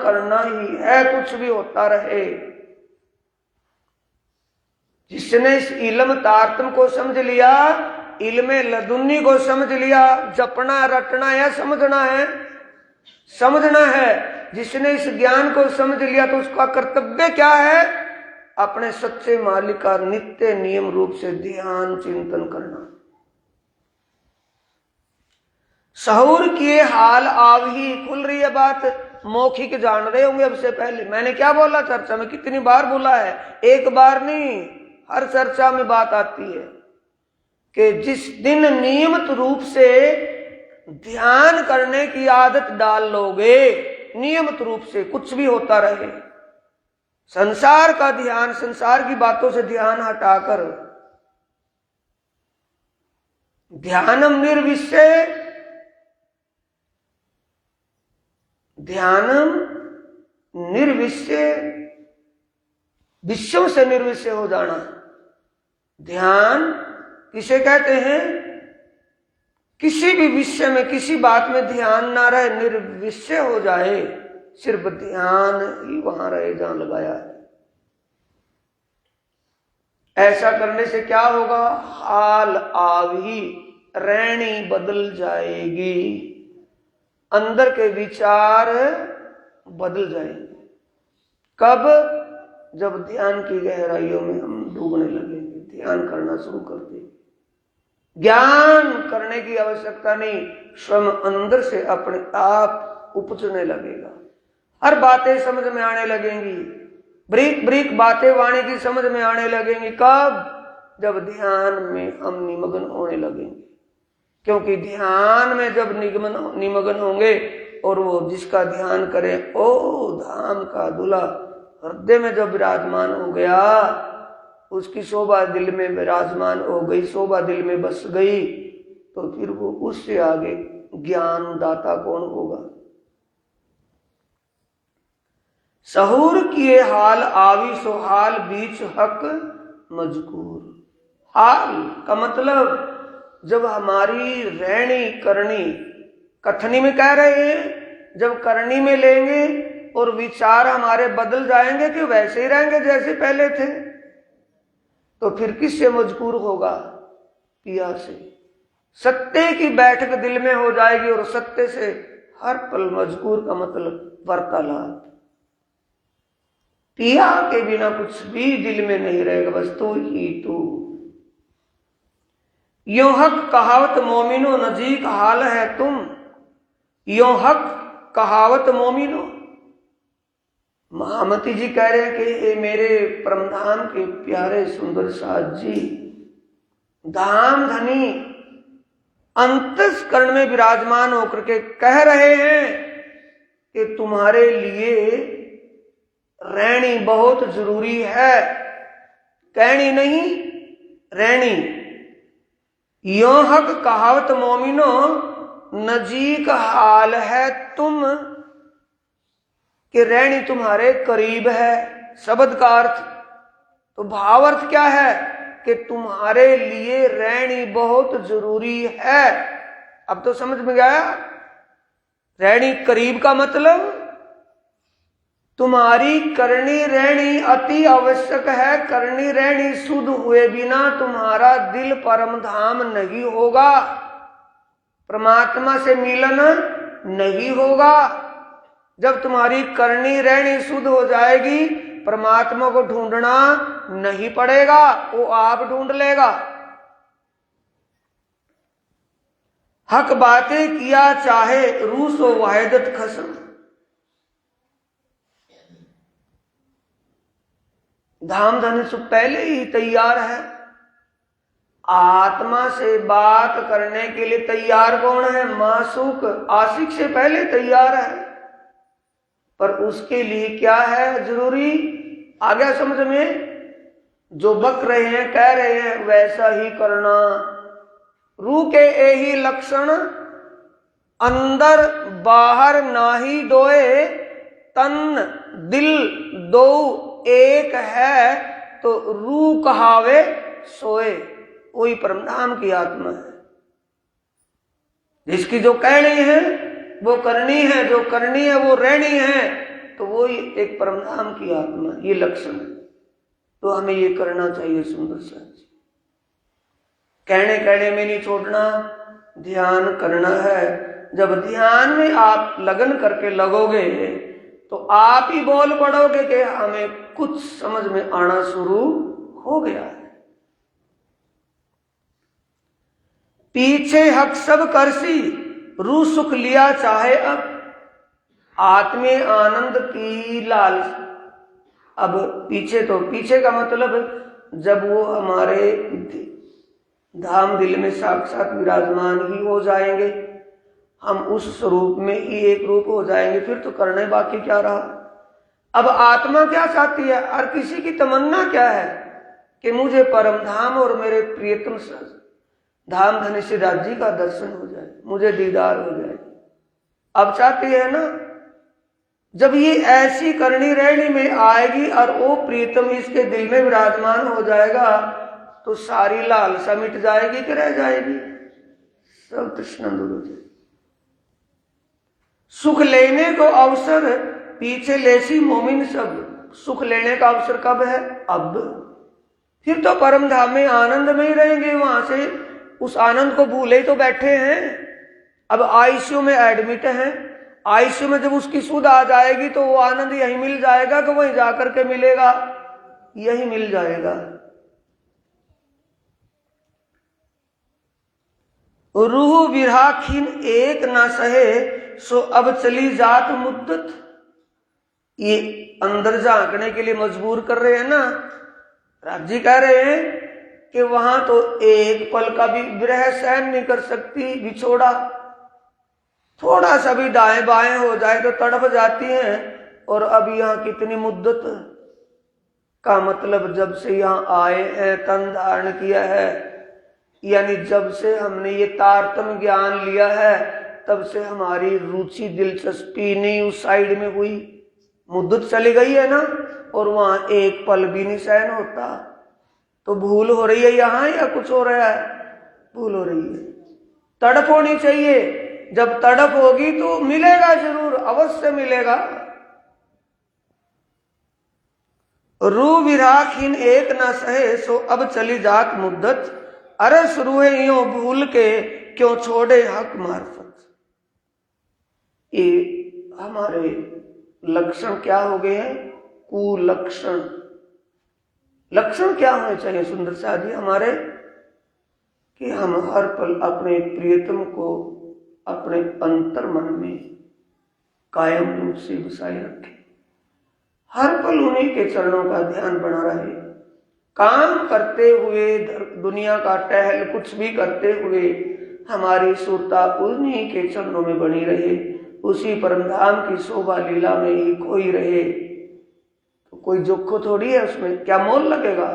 करना ही है, कुछ भी होता रहे। जिसने इस इल्म तारतम को समझ लिया, इल्मे लदुन्नी को समझ लिया, जपना रटना या समझना है, समझना है। जिसने इस ज्ञान को समझ लिया तो उसका कर्तव्य क्या है, अपने सच्चे मालिक का नित्य नियम रूप से ध्यान चिंतन करना। सहूर किए हाल आव ही, खुल रही है बात, मौखिक जान रहे होंगे। अब से पहले मैंने क्या बोला, चर्चा में कितनी बार बोला है, एक बार नहीं, हर चर्चा में बात आती है कि जिस दिन नियमित रूप से ध्यान करने की आदत डाल लोगे, नियमित रूप से कुछ भी होता रहे, संसार का ध्यान, संसार की बातों से ध्यान हटाकर ध्यानम निर्विषय, ध्यानम निर्विषय, विषयों से निर्विषय हो जाना। ध्यान किसे कहते हैं, किसी भी विषय में, किसी बात में ध्यान ना रहे, निर्विषय हो जाए, सिर्फ ध्यान ही वहां रहे जहां लगाया है। ऐसा करने से क्या होगा, हाल आवी, रहनी बदल जाएगी, अंदर के विचार बदल जाएंगे। कब, जब ध्यान की गहराइयों में हम डूबने लगेंगे, ध्यान करना शुरू कर देंगे। ज्ञान करने की आवश्यकता नहीं, स्वयं अंदर से अपने आप उपजने लगेगा, हर बातें समझ में आने लगेंगी, ब्रीक ब्रीक बातें वाणी की समझ में आने लगेंगी। कब, जब ध्यान में हम निमग्न होने लगेंगे। क्योंकि ध्यान में जब निमग्न होंगे और वो जिसका ध्यान करे, ओ धाम का दूल्हा हृदय में जब विराजमान हो गया, उसकी शोभा दिल में विराजमान हो गई, शोभा दिल में बस गई, तो फिर वो उससे आगे ज्ञान दाता कौन होगा। सहूर किए हाल आवी, सो हाल बीच हक मजकूर। हाल का मतलब जब हमारी रहनी करनी, कथनी में कह रहे हैं, जब करनी में लेंगे और विचार हमारे बदल जाएंगे कि वैसे ही रहेंगे जैसे पहले थे, तो फिर किससे मजबूर होगा, पिया से। सत्य की बैठक दिल में हो जाएगी और सत्य से हर पल मजबूर का मतलब वार्तालाप। पिया के बिना कुछ भी दिल में नहीं रहेगा, बस तू ही तू। यो हक कहावत मोमिनो नजीक हाल है तुम, यो हक कहावत मोमिनो। महामती जी कह रहे हैं कि ये मेरे परमधाम के प्यारे सुंदर साथ जी, धाम धनी अंतस्करण में विराजमान होकर के कह रहे हैं कि तुम्हारे लिए रहनी बहुत जरूरी है, कहनी नहीं, रहनी। यो हक कहावत मोमिनो नजीक हाल है तुम, कि रहनी तुम्हारे करीब है। शब्द का अर्थ, तो भाव अर्थ क्या है कि तुम्हारे लिए रहनी बहुत जरूरी है। अब तो समझ में गया, रहनी करीब का मतलब तुम्हारी करनी रहनी अति आवश्यक है। करनी रहनी शुद्ध हुए बिना तुम्हारा दिल परम धाम नहीं होगा, परमात्मा से मिलन नहीं होगा। जब तुम्हारी करनी रहनी शुद्ध हो जाएगी, परमात्मा को ढूंढना नहीं पड़ेगा, वो आप ढूंढ लेगा। हक बातें किया चाहे रूस व वाहिदत खसम। धाम धन से पहले ही तैयार है, आत्मा से बात करने के लिए तैयार कौन है? मासूक, आशिक से पहले तैयार है। पर उसके लिए क्या है जरूरी? आ गया समझ में? जो बक रहे हैं, कह रहे हैं, वैसा ही करना। रूह के यही लक्षण, अंदर बाहर नाही दोए, तन दिल दो एक है, तो रूह कहावे सोए। वही परमधाम की आत्मा है, जिसकी जो कहनी है वो करनी है, जो करनी है वो रहनी है, तो वो ही एक परमधाम की आत्मा, ये लक्षण है। तो हमें ये करना चाहिए सुंदर साथ जी। कहने कहने में नहीं छोड़ना, ध्यान करना है। जब ध्यान में आप लगन करके लगोगे तो आप ही बोल पड़ोगे कि हमें कुछ समझ में आना शुरू हो गया है। पीछे हक सब करसी, रूह सुख लिया चाहे अब, आत्मे आनंद की लालसा। अब पीछे, तो पीछे का मतलब जब वो हमारे धाम दिल में साक्षात विराजमान ही हो जाएंगे, हम उस स्वरूप में ही एक रूप हो जाएंगे, फिर तो करने बाकी क्या रहा। अब आत्मा क्या चाहती है? हर किसी की तमन्ना क्या है कि मुझे परम धाम और मेरे प्रियतम धाम धन्य श्री राज जी का दर्शन हो जाए, मुझे दीदार हो जाए। अब चाहती है ना, जब ये ऐसी करनी रहनी में आएगी और वो प्रीतम इसके दिल में विराजमान हो जाएगा, तो सारी लालसा मिट जाएगी कि रह जाएगी? सब तृष्णा दूर हो जाएगी। सुख लेने को अवसर पीछे लेसी मोमिन सब। सुख लेने का अवसर कब है? अब। फिर तो परम धाम में आनंद में ही रहेंगे, वहां से उस आनंद को भूले तो बैठे हैं। अब आईसीयू में एडमिट हैं, आईसीयू में जब उसकी सुध आ जाएगी तो वो आनंद यही मिल जाएगा कि वहीं जाकर के मिलेगा? यही मिल जाएगा। रूह विराखीन एक ना सहे, सो अब चली जात मुद्दत। ये अंदर झांकने के लिए मजबूर कर रहे हैं ना। राज जी कह रहे हैं कि वहां तो एक पल का भी विरह सहन नहीं कर सकती, बिछोड़ा। थोड़ा सा भी दाएं बाएं हो जाए तो तड़प जाती हैं। और अब यहाँ कितनी मुद्दत का मतलब, जब से यहाँ आए हैं, तन धारण किया है, यानी जब से हमने ये तारतम्य ज्ञान लिया है, तब से हमारी रुचि दिलचस्पी नहीं उस साइड में हुई। मुद्दत चली गई है ना, और वहां एक पल भी नहीं सहन होता। तो भूल हो रही है यहाँ या कुछ हो रहा है? भूल हो रही है। तड़प होनी चाहिए। जब तड़प होगी तो मिलेगा, जरूर अवश्य मिलेगा। रूह विराखीन एक ना सहे, सो अब चली जात मुद्दत। अरस रूहे यूं भूल के, क्यों छोड़े हक मार्फत। ये हमारे लक्षण क्या हो गए हैं? कुलक्षण। लक्षण क्या होने चाहिए सुंदर साथ जी हमारे? कि हम हर पल अपने प्रियतम को अपने अंतर मन में कायम रूप से बसाए रखें। हर पल उन्हीं के चरणों का ध्यान बना रहे। काम करते हुए, दुनिया का टहल कुछ भी करते हुए, हमारी सुरता उन्हीं के चरणों में बनी रहे, उसी परमधाम की शोभा लीला में ही खोई रहे। तो कोई जोखो थोड़ी है उसमें, क्या मोल लगेगा?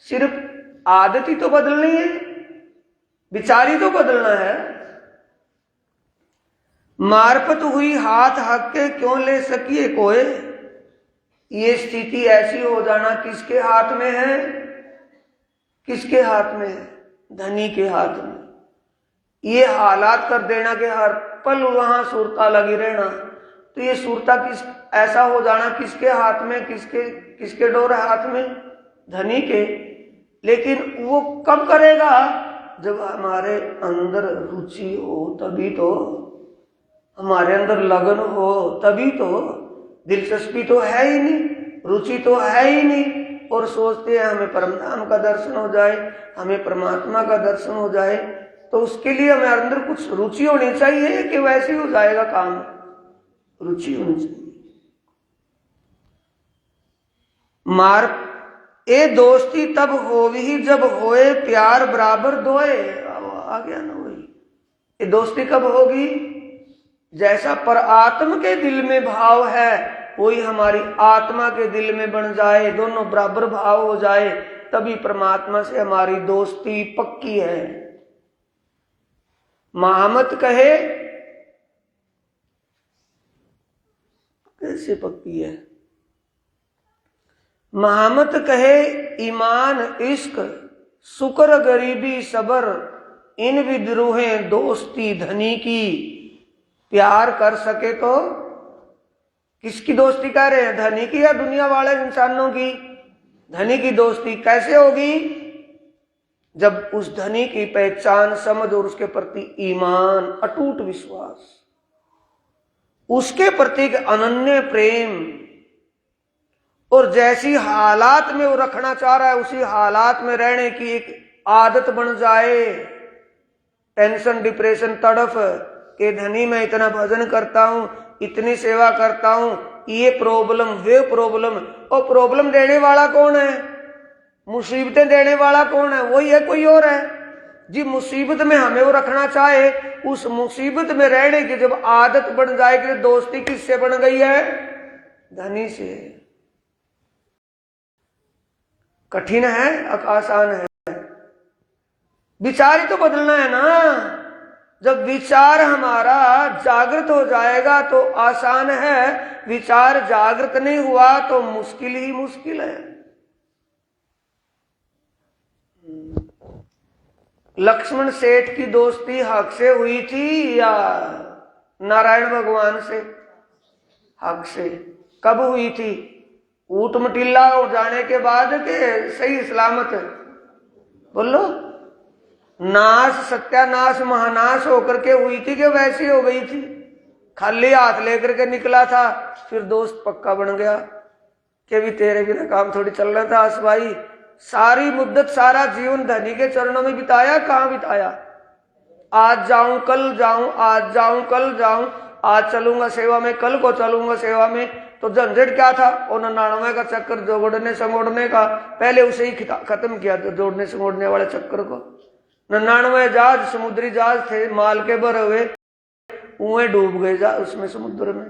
सिर्फ आदत ही तो बदलनी है, विचारी तो बदलना है। मार्फत हुई हाथ हक के, क्यों ले सकिए कोई। ये स्थिति ऐसी हो जाना किसके हाथ में है? किसके हाथ में है? धनी के हाथ में। ये हालात कर देना कि हर पल वहां सुरता लगी रहना। तो ये सुरता किस ऐसा हो जाना किसके हाथ में? किसके डोर हाथ में? धनी के। लेकिन वो कब करेगा? जब हमारे अंदर रुचि हो, तभी तो। हमारे अंदर लगन हो तभी तो। दिलचस्पी तो है ही नहीं, रुचि तो है ही नहीं, और सोचते हैं हमें परमधाम का दर्शन हो जाए, हमें परमात्मा का दर्शन हो जाए। तो उसके लिए हमें अंदर कुछ रुचि होनी चाहिए कि वैसे ही हो जाएगा काम? रुचि होनी चाहिए। मार्ग ए दोस्ती तब होवी जब होए प्यार बराबर दोए। आ गया ना वही। ये दोस्ती कब होगी? जैसा पर आत्म के दिल में भाव है वही हमारी आत्मा के दिल में बन जाए, दोनों बराबर भाव हो जाए, तभी परमात्मा से हमारी दोस्ती पक्की है। महामत कहे कैसे पक्की है? महामत कहे ईमान इश्क शुक्र गरीबी सबर इन विद्रोहें दोस्ती धनी की। प्यार कर सके तो किसकी दोस्ती कर रहे हैं? धनी की या दुनिया वाले इंसानों की? धनी की दोस्ती कैसे होगी? जब उस धनी की पहचान समझ और उसके प्रति ईमान अटूट विश्वास, उसके प्रति अनन्य प्रेम, और जैसी हालात में वो रखना चाह रहा है उसी हालात में रहने की एक आदत बन जाए। टेंशन डिप्रेशन तड़फ के धनी मैं इतना भजन करता हूं, इतनी सेवा करता हूं, ये प्रॉब्लम वे प्रॉब्लम, और प्रॉब्लम देने वाला कौन है? मुसीबतें देने वाला कौन है? वही है, कोई और है? जी मुसीबत में हमें वो रखना चाहे, उस मुसीबत में रहने की जब आदत बन जाएगी, दोस्ती किससे बन गई है? धनी से। कठिन है आसान है? विचार ही तो बदलना है ना। जब विचार हमारा जागृत हो जाएगा तो आसान है, विचार जागृत नहीं हुआ तो मुश्किल ही मुश्किल है। लक्ष्मण सेठ की दोस्ती हक से हुई थी या नारायण भगवान से? हक से। कब हुई थी? ऊट मटिल्ला हो जाने के बाद के सही सलामत? बोलो। नाश सत्यानाश महानाश होकर के हुई थी कि वैसी हो गई थी? खाली हाथ लेकर के निकला था, फिर दोस्त पक्का बन गया कि भी तेरे बिना काम थोड़ी चल रहा था। आस भाई सारी मुद्दत सारा जीवन धनी के चरणों में बिताया, कहां बिताया? आज जाऊं कल जाऊं, आज जाऊं कल जाऊं, आज चलूंगा सेवा में कल को चलूंगा सेवा में, तो झंझट क्या था? और 99 का चक्कर जोड़ने संगोड़ने का, पहले उसे ही खत्म किया जोड़ने संगोड़ने वाले चक्कर को। 99 जहाज समुद्री जहाज थे माल के भरे हुए, उए डूब गए उसमें समुद्र में।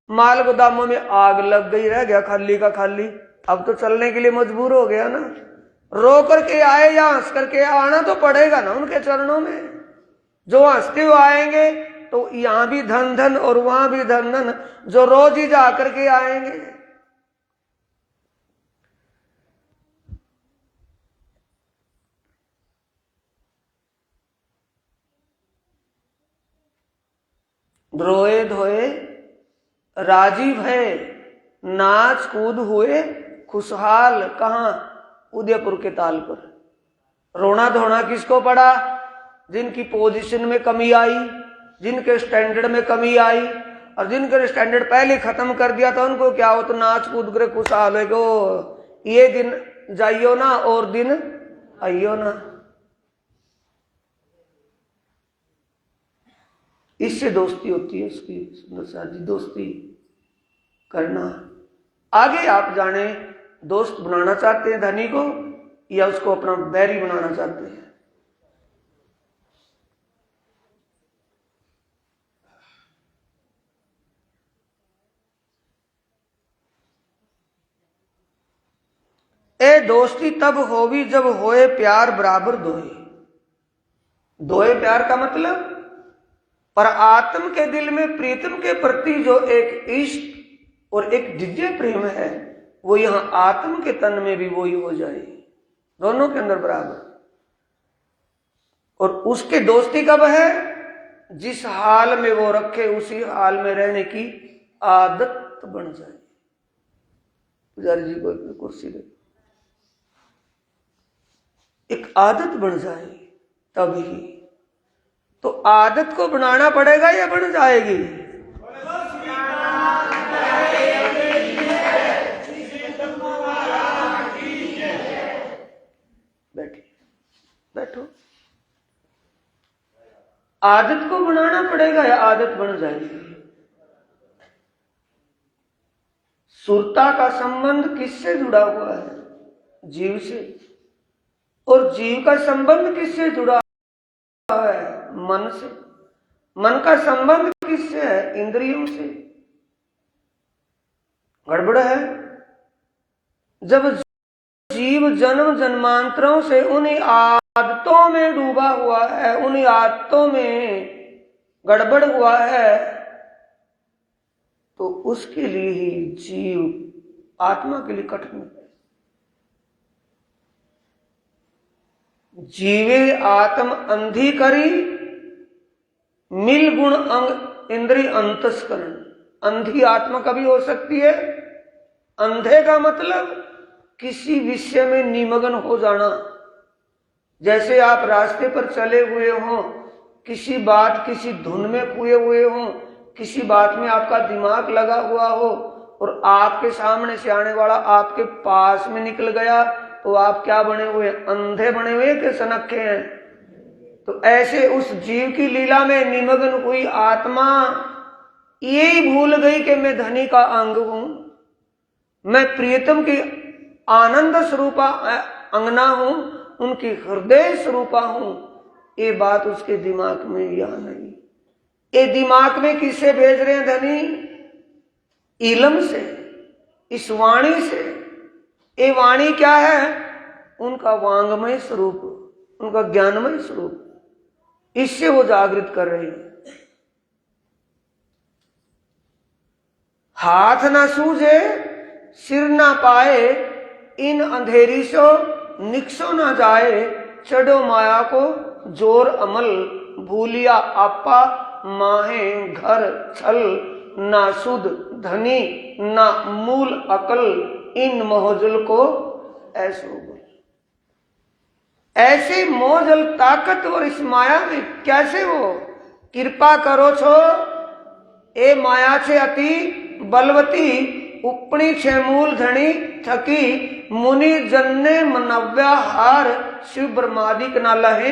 माल गोदामों में आग लग गई, रह गया खाली का खाली। अब तो चलने के लिए मजबूर हो गया ना। रो करके आए या हंस करके आना तो पड़ेगा ना उनके चरणों में। जो हंसते हुए आएंगे तो यहां भी धन धन और वहां भी धन धन, जो रोज ही जा करके आएंगे। रोए धोए राजी भय नाच कूद हुए खुशहाल। कहां? उदयपुर के ताल पर। रोना धोना किसको पड़ा? जिनकी पोजीशन में कमी आई, जिनके स्टैंडर्ड में कमी आई, और जिनके स्टैंडर्ड पहले खत्म कर दिया था उनको क्या हो? तो नाच कूद कर खुशहाल हो गो, ये दिन जाइयो ना और दिन आइयो ना। इससे दोस्ती होती है उसकी सुंदर साजी दोस्ती करना। आगे आप जाने दोस्त बनाना चाहते हैं धनी को या उसको अपना बैरी बनाना चाहते हैं? ए दोस्ती तब होवी जब होए प्यार बराबर दोए। दोए प्यार का मतलब पर आत्म के दिल में प्रीतम के प्रति जो एक इश्क और एक दिव्य प्रेम है वो यहां आत्म के तन में भी वही हो जाए, दोनों के अंदर बराबर। और उसके दोस्ती कब है? जिस हाल में वो रखे उसी हाल में रहने की आदत बन जाए। पुजारी जी को कुर्सी दे, एक आदत बन जाए तभी। तो आदत को बनाना पड़ेगा या बन जाएगी? बैठो। आदत को बनाना पड़ेगा या आदत बन जाएगी? सुरता का संबंध किससे जुड़ा हुआ है? जीव से। और जीव का संबंध किससे जुड़ा है? मन से। मन का संबंध किससे है? इंद्रियों से। गड़बड़ है। जब जीव जन्म जन्मांतरों से उन्हीं आदतों में डूबा हुआ है, उन्हीं आदतों में गड़बड़ हुआ है, तो उसके लिए ही जीव आत्मा के लिए कठिन है। जीवे आत्म अंधी करी, मिल गुण अंग इंद्रिय अंतस्करण। अंधी आत्मा कभी हो सकती है। अंधे का मतलब किसी विषय में निमग्न हो जाना। जैसे आप रास्ते पर चले हुए हों, किसी बात किसी धुन में खोए हुए हों, किसी बात में आपका दिमाग लगा हुआ हो और आपके सामने से आने वाला आपके पास में निकल गया, तो आप क्या बने हुए? अंधे बने हुए कि सनक्खे हैं? तो ऐसे उस जीव की लीला में निमग्न हुई आत्मा यही भूल गई कि मैं धनी का अंग हूं, मैं प्रियतम की आनंद स्वरूपा अंगना हूं, उनकी हृदय स्वरूपा हूं। ये बात उसके दिमाग में या नहीं। ये दिमाग में किससे भेज रहे हैं धनी? इलम से, इस वाणी से। ये वाणी क्या है? उनका वांगमय स्वरूप, उनका ज्ञानमय स्वरूप। इससे वो जागृत कर रहे हैं। हाथ ना सूझे सिर ना पाए, इन अंधेरी सो निकसो ना जाए, चढ़ो माया को जोर अमल, भूलिया आपा माहे घर छल, ना सुध धनी ना मूल अकल, इन मोहजल को ऐसो बोल। ऐसे मोहजल ताकतवर इस माया में कैसे हो? कृपा करो छो ए माया छे अति बलवती, उपणी छे मूल धनी थकी, मुनि जन्ने मनव्या हार, शिव ब्रह्मादिक ना लहे।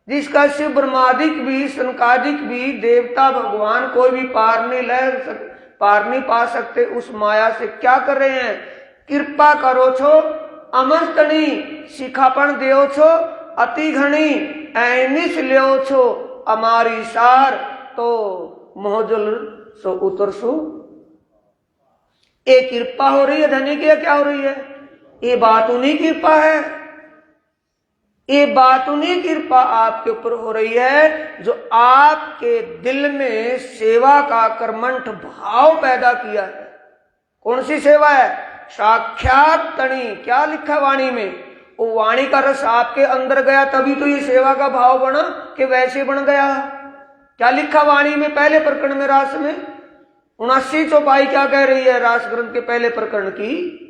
जिसका शिव ब्रह्मादिक भी सनकादिक भी देवता भगवान कोई भी पार नहीं पा सकते उस माया से। क्या कर रहे हैं? कृपा करो छो अमस्तनी, शिखापन देओ छो अति घनी, ऐनिस ल्यो छो अमारी सार, तो मोहजल सो उतर सो। ये कृपा हो रही है धनी की, क्या हो रही है? ये बात उन्हीं की कृपा है। ये बात उन्हीं की कृपा आपके ऊपर हो रही है जो आपके दिल में सेवा का कर्मठ भाव पैदा किया है। कौन सी सेवा है? साक्षात तणी। क्या लिखा वाणी में? वो वाणी का रस आपके अंदर गया तभी तो ये सेवा का भाव बना कि वैसे बन गया। क्या लिखा वाणी में? पहले प्रकरण में रास में 79 चौपाई क्या कह रही है? रास ग्रंथ के पहले प्रकरण की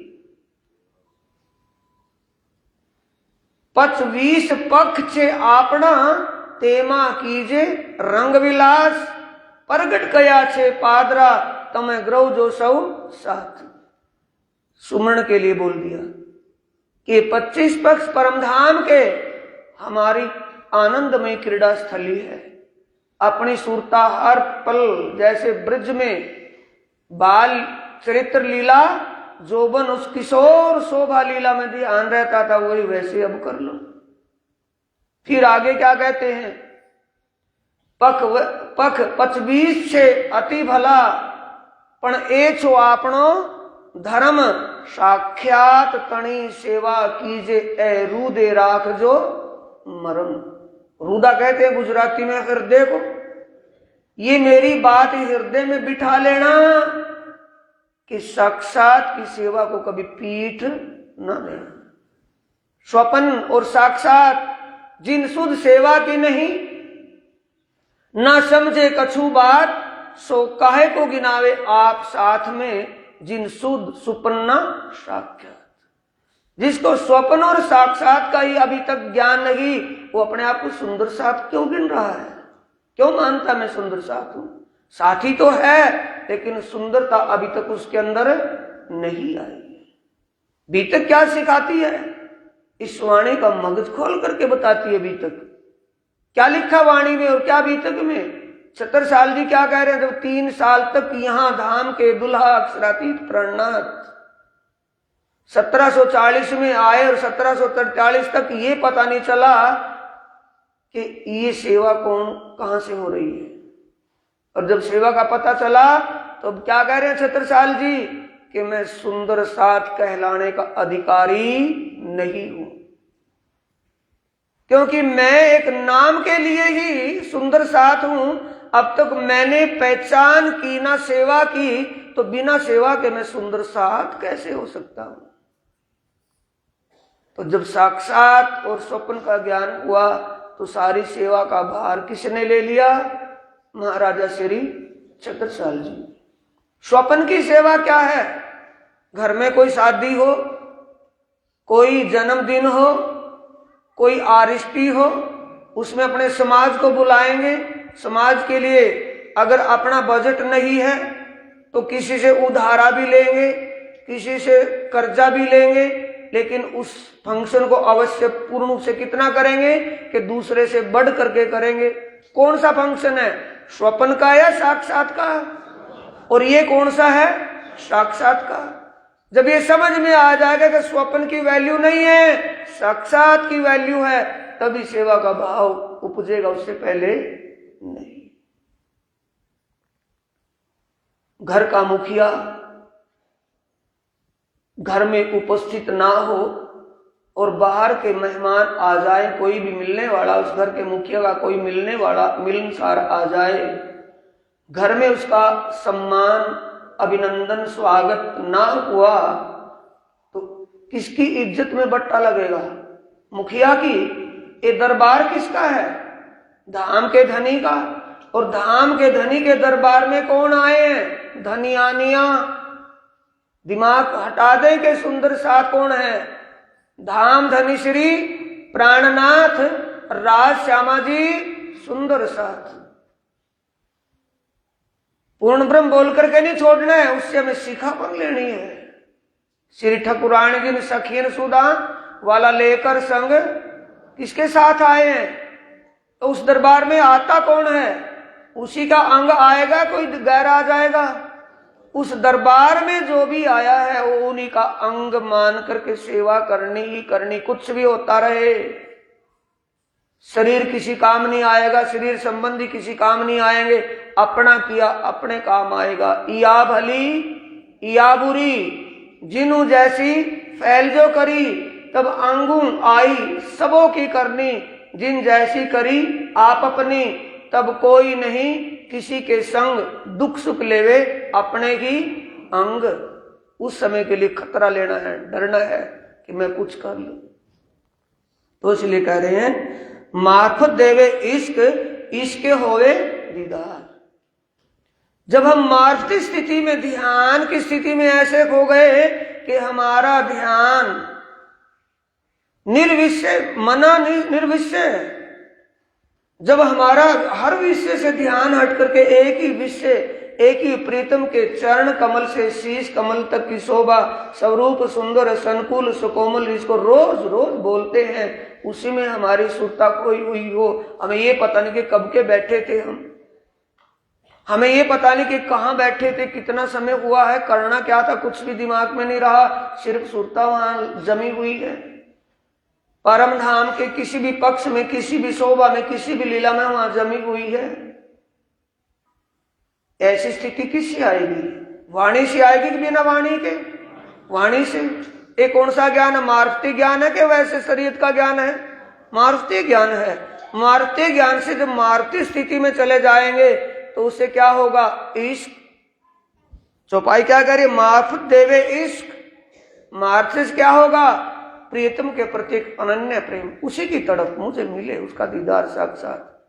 25 पक्ष छे आपना, तेमा कीजे रंग विलास, प्रगट कया छे पादरा, तमे ग्रह जो सौ साथ। सुमरण के लिए बोल दिया कि 25 पक्ष परमधाम के हमारी आनंदमय क्रीड़ा स्थली है। अपनी सुरता हर पल, जैसे ब्रज में बाल चरित्र लीला, जोबन उस किशोर शोभा लीला में ध्यान रहता था, वही वैसे अब कर लो। फिर आगे क्या कहते हैं? पख 25 छे अति भला, पण ए छो आपनो धर्म, साक्षात तणी सेवा कीजे ए रूदे राख जो मरम। रूदा कहते हैं गुजराती में हृदय को। ये मेरी बात हृदय में बिठा लेना कि साक्षात की सेवा को कभी पीठ न देना। स्वपन और साक्षात जिन सुध सेवा की नहीं, न समझे कछु बात, सो काहे को गिनावे आप साथ में, जिन सुध सुपन्ना साक्षात। जिसको स्वप्न और साक्षात का ही अभी तक ज्ञान नहीं, वो अपने आप को सुंदर साथ क्यों गिन रहा है? क्यों मानता मैं सुंदर साथ हूं? साथी तो है, लेकिन सुंदरता अभी तक उसके अंदर नहीं आई। बीतक क्या सिखाती है? इस वाणी का मगज खोल करके बताती है। बीतक क्या लिखा वाणी में और क्या बीतक में? छत्रसाल जी क्या कह रहे हैं? जब 3 साल तक यहां धाम के दुल्हा अक्षरातीत प्रणनाथ 1740 में आए और 1743 तक ये पता नहीं चला कि ये सेवा कौन कहां से हो रही है। और जब सेवा का पता चला तो अब क्या कह रहे हैं छत्रसाल जी कि मैं सुंदर साथ कहलाने का अधिकारी नहीं हूं, क्योंकि मैं एक नाम के लिए ही सुंदर साथ हूं। अब तक मैंने पहचान की ना सेवा की, तो बिना सेवा के मैं सुंदर साथ कैसे हो सकता हूं। तो जब साक्षात और स्वप्न का ज्ञान हुआ तो सारी सेवा का भार किसने ले लिया? महाराजा श्री छत्रसाल जी। स्वप्न की सेवा क्या है? घर में कोई शादी हो, कोई जन्मदिन हो, कोई आरिष्टी हो, उसमें अपने समाज को बुलाएंगे। समाज के लिए अगर अपना बजट नहीं है तो किसी से उधारा भी लेंगे, किसी से कर्जा भी लेंगे, लेकिन उस फंक्शन को अवश्य पूर्ण रूप से कितना करेंगे कि दूसरे से बढ़ करके करेंगे। कौन सा फंक्शन है? स्वप्न का या साक्षात का? और ये कौन सा है? साक्षात का। जब ये समझ में आ जाएगा कि स्वप्न की वैल्यू नहीं है, साक्षात की वैल्यू है, तभी सेवा का भाव उपजेगा, उससे पहले नहीं। घर का मुखिया घर में उपस्थित ना हो और बाहर के मेहमान आ जाए, कोई भी मिलने वाला, उस घर के मुखिया का कोई मिलने वाला मिलनसार आ जाए, घर में उसका सम्मान, अभिनंदन, स्वागत ना हुआ तो किसकी इज्जत में बट्टा लगेगा? मुखिया की। ये दरबार किसका है? धाम के धनी का। और धाम के धनी के दरबार में कौन आए हैं? धनियानिया। दिमाग हटा दें कि सुंदर साथ कौन है? धाम धनी श्री प्राणनाथ राज श्यामा जी सुंदर साथ। पूर्ण ब्रह्म बोल करके नहीं छोड़ना है, उससे हमें सीखापन लेनी है। श्री ठकुरानी जी ने सखीन सुदा वाला लेकर संग किसके साथ आए हैं? तो उस दरबार में आता कौन है? उसी का अंग आएगा, कोई गैर आ जाएगा? उस दरबार में जो भी आया है वो उन्हीं का अंग मान करके सेवा करनी ही करनी, कुछ भी होता रहे। शरीर किसी काम नहीं आएगा, शरीर संबंधी किसी काम नहीं आएंगे, अपना किया अपने काम आएगा। इया भली इया बुरी जिनु जैसी फैल जो करी, तब अंगू आई सबों की करनी, जिन जैसी करी आप अपनी, तब कोई नहीं किसी के संग, दुख सुख लेवे अपने ही अंग। उस समय के लिए खतरा लेना है, डरना है कि मैं कुछ कर लूं। तो इसलिए कह रहे हैं मार्फत देवे इश्क, इश्क होवे दीदार। जब हम मार्फती स्थिति में, ध्यान की स्थिति में ऐसे खो गए कि हमारा ध्यान निर्विषय, मना निर्विषय है। जब हमारा हर विषय से ध्यान हट करके एक ही विषय, एक ही प्रीतम के चरण कमल से शीश कमल तक की शोभा, स्वरूप सुंदर संकुल सुकोमल, इसको रोज रोज बोलते हैं, उसी में हमारी सुरता खोई हुई हो। हमें ये पता नहीं कि कब के बैठे थे हमें ये पता नहीं कि कहाँ बैठे थे, कितना समय हुआ है, करना क्या था, कुछ भी दिमाग में नहीं रहा, सिर्फ सुरता वहां जमी हुई है। परम धाम के किसी भी पक्ष में, किसी भी शोभा में, किसी भी लीला में वहां जमी हुई है। ऐसी स्थिति किससे आएगी? वाणी से आएगी कि बिना वाणी के? वाणी से। एक कौन सा ज्ञान है? मारुति ज्ञान है कि वैसे शरीयत का ज्ञान है? मारुति ज्ञान है। मारुति ज्ञान से जब मारुति स्थिति में चले जाएंगे तो उससे क्या होगा? इश्क। चौपाई क्या कह रही है? मार्फत देवे इश्क। मार्फ से क्या होगा? प्रियतम के प्रति एक अनन्य प्रेम, उसी की तड़प मुझे मिले, उसका दीदार साक्षात।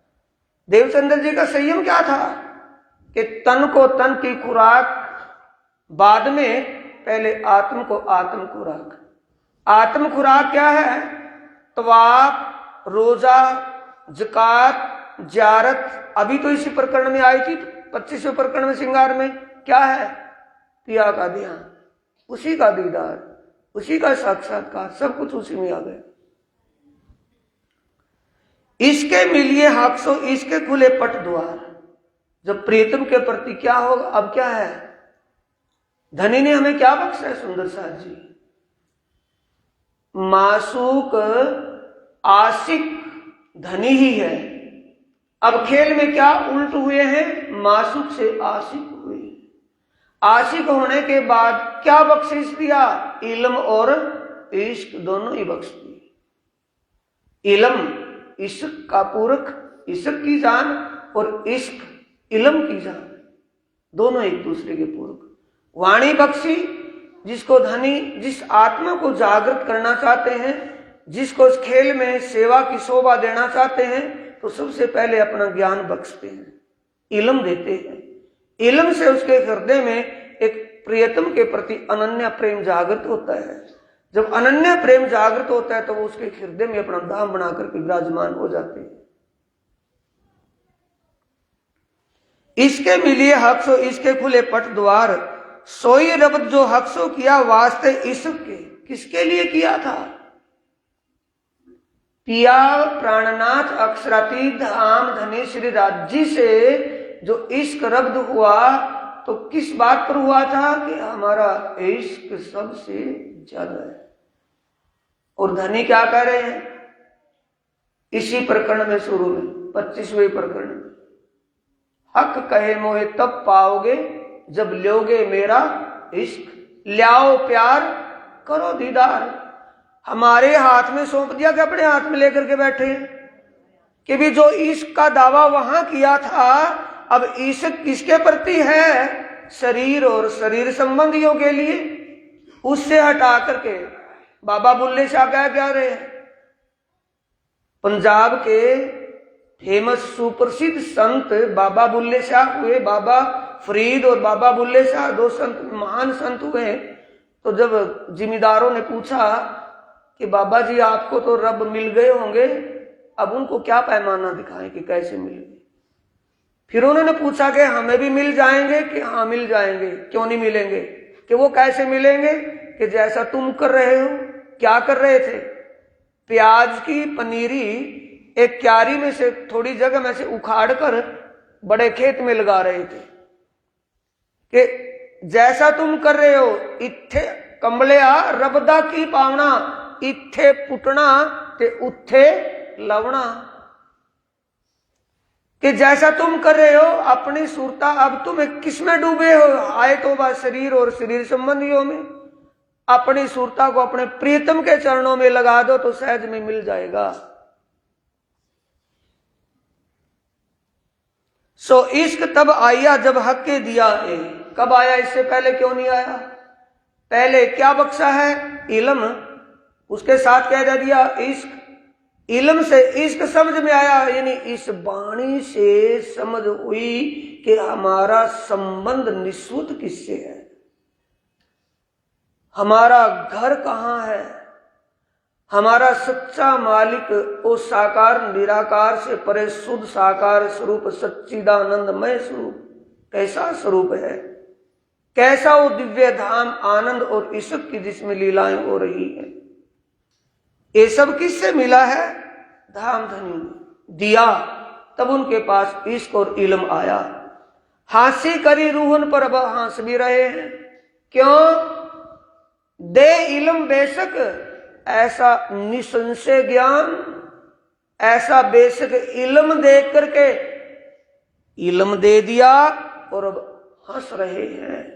देवचंद्र जी का संयम क्या था कि तन को तन की खुराक, बाद में पहले आत्म को आत्म खुराक। आत्म खुराक क्या है? तवाफ, रोजा, ज़कात, ज़ियारत। अभी तो इसी प्रकरण में आई थी, 25वें प्रकरण में श्रृंगार में क्या है? पिया का ध्यान, उसी का दीदार, उसी का साक्षात्कार, सब कुछ उसी में आ गया। इसके मिलिए हक इसके खुले पट द्वार। जब प्रीतम के प्रति क्या होगा? अब क्या है? धनी ने हमें क्या बख्शा है? सुंदर साथ जी मासूक आशिक धनी ही है। अब खेल में क्या उल्ट हुए हैं, मासूक से आशिक हुए। आशिक होने के बाद क्या बख्शिश दिया, इल्म और इश्क दोनों ही बख्श दिए। इल्म इश्क का पूरक, इश्क की जान, और इश्क इल्म की जान, दोनों एक दूसरे के पूरक। वाणी बख्शी, जिसको धनी, जिस आत्मा को जागृत करना चाहते हैं, जिसको इस खेल में सेवा की शोभा देना चाहते हैं, तो सबसे पहले अपना ज्ञान बख्शते हैं, इल्म देते हैं। इल्म से उसके हृदय में एक प्रियतम के प्रति अनन्य प्रेम जागृत होता है। जब अनन्य प्रेम जागृत होता है तो वो उसके हृदय में अपना धाम बना करके विराजमान हो जाते हैं। इसके मिलिए हक सो इसके खुले पट द्वार, सोई रब जो हक सो किया वास्ते इश्क के। किसके लिए किया था, पिया प्राणनाथ अक्षरातीत धाम धनी श्री राज्य से जो इश्क रब्द हुआ, तो किस बात पर हुआ था कि हमारा इश्क सबसे ज्यादा है। और धनी क्या कह रहे हैं इसी प्रकरण में, शुरू में 25वें प्रकरण में, हक कहे मोहे तब पाओगे जब लोगे मेरा इश्क, ल्याओ प्यार करो दीदार। हमारे हाथ में सौंप दिया कि अपने हाथ में लेकर के बैठे कि भी जो इश्क का दावा वहां किया था, अब इश्क किसके प्रति है, शरीर और शरीर संबंधियों के लिए। उससे हटा करके बाबा बुल्ले शाह क्या रहे हैं, पंजाब के फेमस सुप्रसिद्ध संत बाबा बुल्ले शाह हुए। बाबा फरीद और बाबा बुल्ले शाह दो संत, महान संत हुए। तो जब जिम्मेदारों ने पूछा कि बाबा जी आपको तो रब मिल गए होंगे, अब उनको क्या पैमाना दिखाएं कि कैसे मिल गए। फिर उन्होंने पूछा कि हमें भी मिल जाएंगे, कि हाँ मिल जाएंगे, क्यों नहीं मिलेंगे, कि वो कैसे मिलेंगे, कि जैसा तुम कर रहे हो। क्या कर रहे थे, प्याज की पनीरी एक क्यारी में से थोड़ी जगह में से उखाड़ कर बड़े खेत में लगा रहे थे, कि जैसा तुम कर रहे हो, इत्थे कंबलिया रबदा की पावना, इत्थे पुटना ते उत्थे लवना। कि जैसा तुम कर रहे हो अपनी सुरता, अब तुम किस में डूबे हो, आए तो बस शरीर और शरीर संबंधियों में। अपनी सुरता को अपने प्रियतम के चरणों में लगा दो तो सहज में मिल जाएगा। सो इश्क तब आया जब हक के दिया है। कब आया, इससे पहले क्यों नहीं आया। पहले क्या बख्शा है, इल्म, उसके साथ कह दिया इश्क। इल्म से इश्क समझ में आया, यानी इस वाणी से समझ हुई कि हमारा संबंध निःस्वत किससे है, हमारा घर कहां है, हमारा सच्चा मालिक वो साकार निराकार से परे शुद्ध साकार स्वरूप सच्चिदानंदमय स्वरूप कैसा स्वरूप है, कैसा वो दिव्य धाम आनंद और इश्क की जिसमें लीलाएं हो रही है। ये सब किससे मिला है, धाम धनी ने दिया। तब उनके पास इश्क और इल्म आया। हांसी करी रूहन पर अब हंस भी रहे हैं। क्यों, दे इल्म बेशक ऐसा निसंशय ज्ञान, ऐसा बेशक इल्म देख करके इल्म दे दिया और अब हंस रहे हैं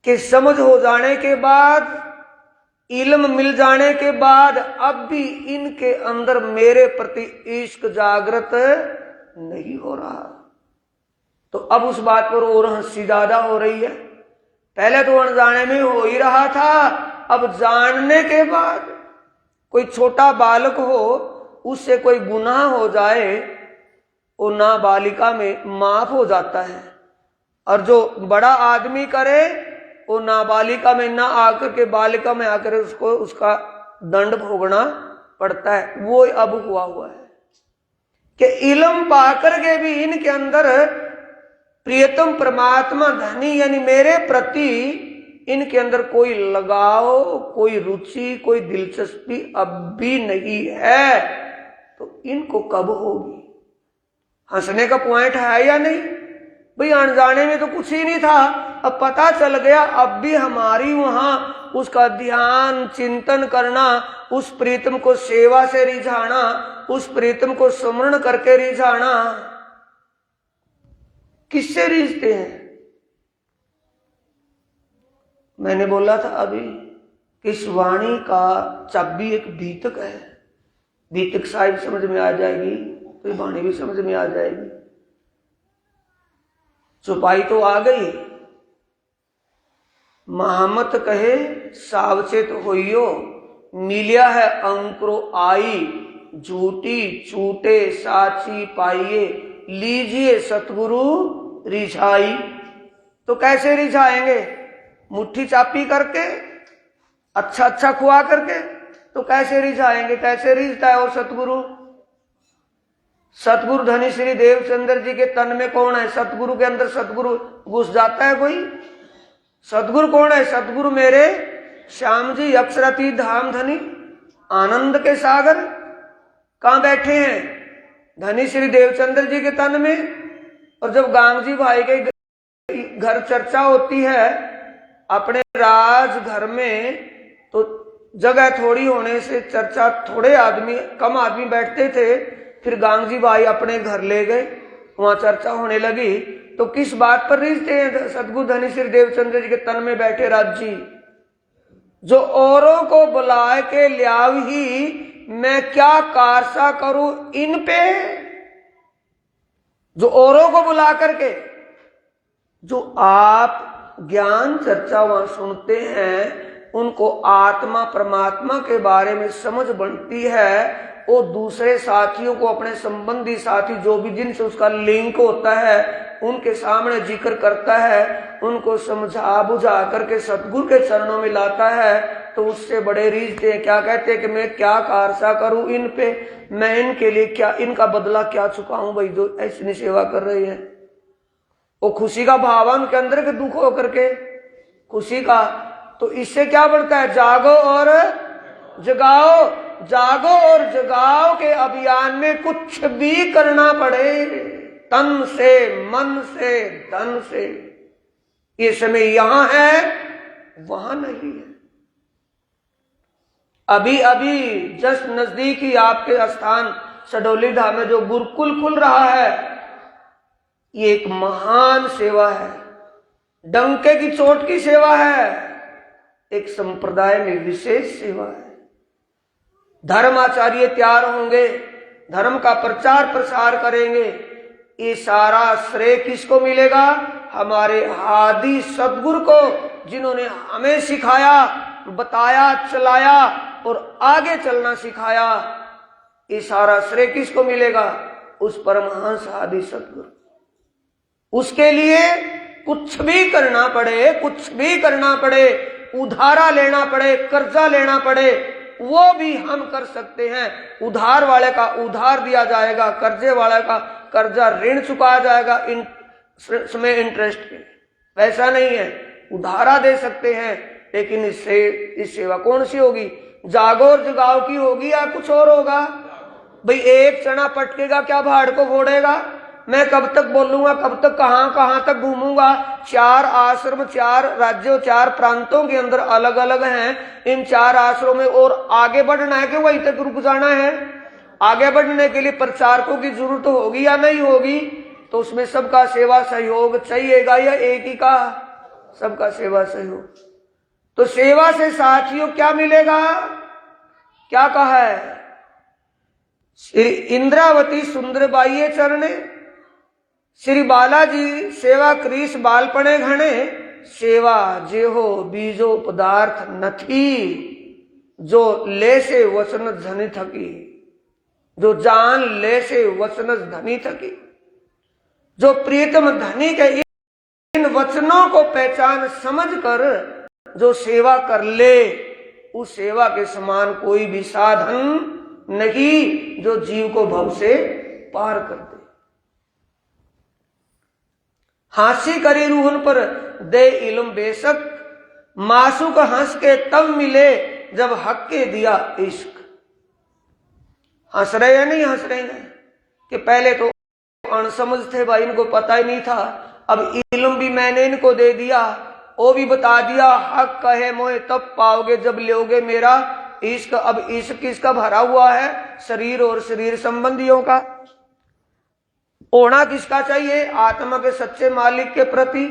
कि समझ हो जाने के बाद, इल्म मिल जाने के बाद अब भी इनके अंदर मेरे प्रति इश्क जागृत नहीं हो रहा। तो अब उस बात पर और हंसी ज्यादा हो रही है। पहले तो अनजाने में हो ही रहा था, अब जानने के बाद कोई छोटा बालक हो, उससे कोई गुनाह हो जाए, वो नाबालिका में माफ हो जाता है, और जो बड़ा आदमी करे वो नाबालिका में ना आकर के बालिका में आकर उसको उसका दंड भोगना पड़ता है। वो अब हुआ है कि इल्म पाकर के भी इनके अंदर प्रियतम परमात्मा धनी यानी मेरे प्रति इनके अंदर कोई लगाव, कोई रुचि, कोई दिलचस्पी अब भी नहीं है। तो इनको कब होगी, हंसने का पॉइंट है या नहीं। भाई अनजाने में तो कुछ ही नहीं था, अब पता चल गया, अब भी हमारी वहां उसका ध्यान चिंतन करना, उस प्रीतम को सेवा से रिझाना, उस प्रीतम को स्मरण करके रिझाना। किससे रिझते हैं? मैंने बोला था अभी कि इस वाणी का चाबी एक बीतक है। बीतक साहिब समझ में आ जाएगी तो ये वाणी भी समझ में आ जाएगी। चुपाई तो आ गई। महामत कहे सावचेत होइयो, मिलिया है अंकुरो आई, झूठी छूटे साची पाइये, लीजिए सतगुरु रिझाई। तो कैसे रिझाएंगे? मुट्ठी चापी करके, अच्छा अच्छा खुआ करके? तो कैसे रिझाएंगे? कैसे रिझता है वो सतगुरु? सतगुरु धनी श्री देवचंद्र जी के तन में कौन है? सतगुरु के अंदर सतगुरु घुस जाता है कोई? सतगुरु कौन है? सतगुरु मेरे श्याम जी अक्षरती धाम धनी आनंद के सागर कहां बैठे हैं? धनी श्री देवचंद्र जी के तन में। और जब गांगजी भाई के घर चर्चा होती है अपने राज घर में, तो जगह थोड़ी होने से चर्चा थोड़े आदमी, कम आदमी बैठते थे। फिर गांगजी भाई अपने घर ले गए, वहां चर्चा होने लगी। तो किस बात पर रिझते हैं सतगुरु धनी श्री देवचंद्र जी के तन में बैठे राज जी? जो औरों को बुला के लियाव ही, मैं क्या कारसा करूं इन पे? जो औरों को बुला करके, जो आप ज्ञान चर्चा वहां सुनते हैं, उनको आत्मा परमात्मा के बारे में समझ बनती है। वो दूसरे साथियों को, अपने संबंधी साथी जो भी जिनसे उसका लिंक होता है, उनके सामने जिक्र करता है, उनको समझा बुझा करके सतगुरु के चरणों में लाता है। तो उससे बड़े रीझते हैं। क्या कहते हैं कि मैं क्या कारसा करूं इन पे, मैं इनके लिए क्या, इनका बदला क्या चुकाऊं भाई जो ऐसी सेवा कर रहे हैं। वो खुशी का भाव है उनके अंदर के दुख हो करके खुशी का। तो इससे क्या बढ़ता है? जागो और जगाओ, जागो और जगाओ के अभियान में कुछ भी करना पड़े, तन से, मन से, धन से। ये समय यहां है, वहां नहीं है। अभी अभी जस्ट नजदीक ही आपके स्थान सडोली धाम में जो गुरुकुल खुल रहा है, ये एक महान सेवा है, डंके की चोट की सेवा है, एक संप्रदाय में विशेष सेवा है। धर्माचार्य तैयार होंगे, धर्म का प्रचार प्रसार करेंगे। ये सारा श्रेय किसको मिलेगा? हमारे आदि सद्गुरु को, जिन्होंने हमें सिखाया, बताया, चलाया और आगे चलना सिखाया। ये सारा श्रेय किसको मिलेगा? उस परमहंस आदि सद्गुरु। उसके लिए कुछ भी करना पड़े, कुछ भी करना पड़े, उधारा लेना पड़े, कर्जा लेना पड़े, वो भी हम कर सकते हैं। उधार वाले का उधार दिया जाएगा, कर्जे वाले का कर्जा ऋण चुकाया जाएगा इसमें इंटरेस्ट पे। वैसा नहीं है, उधारा दे सकते हैं, लेकिन इससे इस सेवा कौन सी होगी? जागो और जगाओ की होगी या कुछ और होगा? भाई एक चना पटकेगा क्या भाड़ को फोड़ेगा? मैं कब तक बोलूंगा, कब तक कहां तक घूमूंगा? 4 आश्रम, 4 राज्यों, 4 प्रांतों के अंदर अलग अलग हैं। इन 4 आश्रमों में और आगे बढ़ना है कि वहीं तक रुक जाना है? आगे बढ़ने के लिए प्रचारकों की जरूरत होगी या नहीं होगी? तो उसमें सबका सेवा सहयोग चाहिएगा या एक ही का? सबका सेवा सहयोग। तो सेवा से साथियों क्या मिलेगा? क्या कहा है श्री इंद्रावती सुंदरबाई चरणे? श्री बालाजी सेवा क्रीस बालपणे घणे, सेवा जेहो बीजो पदार्थ नथी, जो ले से वचन धनी थकी, जो जान ले से वचन धनी थकी। जो प्रीतम धनी के इन वचनों को पहचान समझकर जो सेवा कर ले, उस सेवा के समान कोई भी साधन नहीं जो जीव को भव से पार कर दे। हांसी करी रूहन पर दे इल्म बेशक, मासूक हंस के तब मिले जब हक के दिया इश्क। हंस रहे हैं नहीं हंस रहे हैं कि पहले तो अनसमझ थे भाई, इनको पता ही नहीं था, अब इल्म भी मैंने इनको दे दिया, वो भी बता दिया हक कहे मोहे तब पाओगे जब लोगे मेरा इश्क। अब इश्क किसका भरा हुआ है? शरीर और शरीर संबंधियों का। होना किसका चाहिए? आत्मा के सच्चे मालिक के प्रति।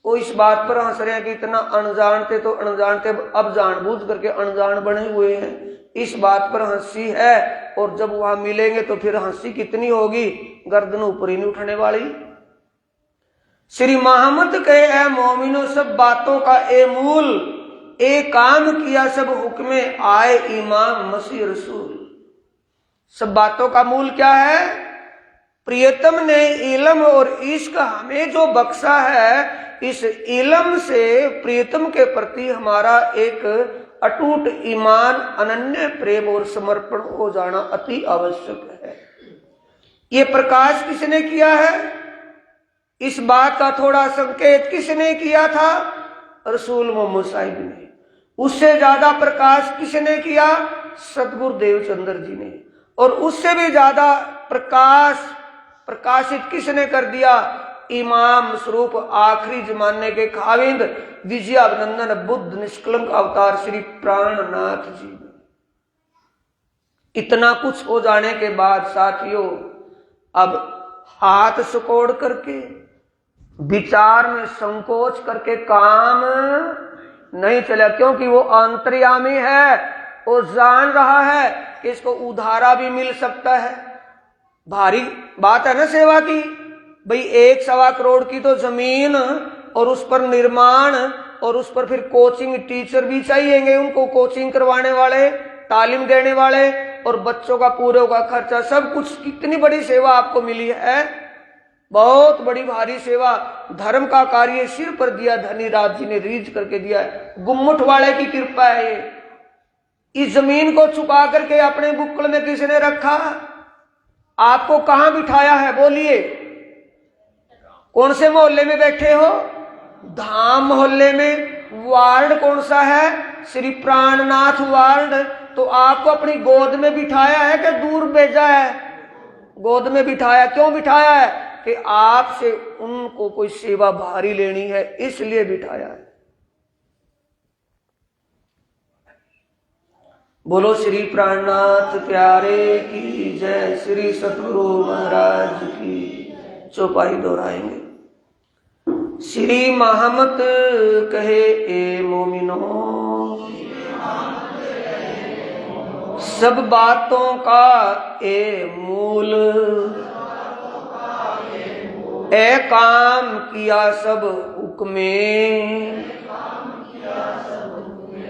वो इस बात पर हंस रहे हैं कि इतना अनजान थे तो अनजान थे, अब जानबूझ करके अनजान बने हुए हैं, इस बात पर हंसी है। और जब वहां मिलेंगे तो फिर हंसी कितनी होगी, गर्दन ऊपर ही नहीं उठने वाली। श्री मोहम्मद कहे ऐ मोमिनो सब बातों का ए मूल, ए काम किया सब हुक्मे आए इमाम मसीह रसूल। सब बातों का मूल क्या है? प्रियतम ने इल्म और इश्क हमें जो बख्शा है, इस इल्म से प्रियतम के प्रति हमारा एक अटूट ईमान, अनन्य प्रेम और समर्पण हो जाना अति आवश्यक है। ये प्रकाश किसने किया है? इस बात का थोड़ा संकेत किसने किया था? रसूल मोहम्मद साहिब ने। उससे ज्यादा प्रकाश किसने किया? सतगुरु देवचंद्र जी ने। और उससे भी ज्यादा प्रकाशित किसने कर दिया? इमाम स्वरूप आखिरी जमाने के खाविंद विजयानंदन बुद्ध निष्कलंक अवतार श्री प्राणनाथ जी ने। इतना कुछ हो जाने के बाद साथियों, अब हाथ सुकोड़ करके, विचार में संकोच करके काम नहीं चला, क्योंकि वो अंतर्यामी है। वो जान रहा है कि इसको उधारा भी मिल सकता है। भारी बात है ना सेवा की। भाई 1-1.25 करोड़ की तो जमीन और उस पर निर्माण और उस पर फिर कोचिंग टीचर भी चाहिएंगे, उनको कोचिंग करवाने वाले, तालीम देने वाले और बच्चों का पूरे का खर्चा, सब कुछ। कितनी बड़ी सेवा आपको मिली है, बहुत बड़ी भारी सेवा। धर्म का कार्य सिर पर दिया, धनीराज जी ने रीझ करके दिया है। गुम्मुठ वाले की कृपा है ये। इस जमीन को छुपा करके अपने बुक्कल में किसने रखा? आपको कहां बिठाया है? बोलिए, कौन से मोहल्ले में बैठे हो? धाम मोहल्ले में। वार्ड कौन सा है? श्री प्राणनाथ वार्ड। तो आपको अपनी गोद में बिठाया है कि दूर भेजा है? गोद में बिठाया। क्यों बिठाया है? कि आपसे उनको कोई सेवा भारी लेनी है, इसलिए बिठाया है। बोलो श्री प्राणनाथ प्यारे की जय, श्री सतगुरु महाराज की। चौपाई दोहराएंगे। श्री मोहम्मद कहे ए मोमिनो सब बातों का ए मूल, ए काम किया सब हुक्मे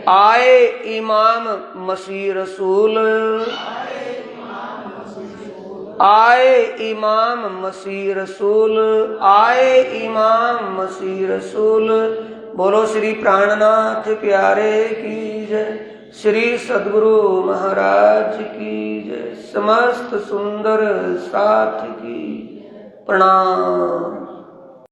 आए इमाम मसीह रसूल, आए इमाम मसीह रसूल, आए इमाम मसीह रसूल। बोलो श्री प्राणनाथ प्यारे की जय, श्री सद्गुरु महाराज की जय, समस्त सुंदर साथ की प्रणाम।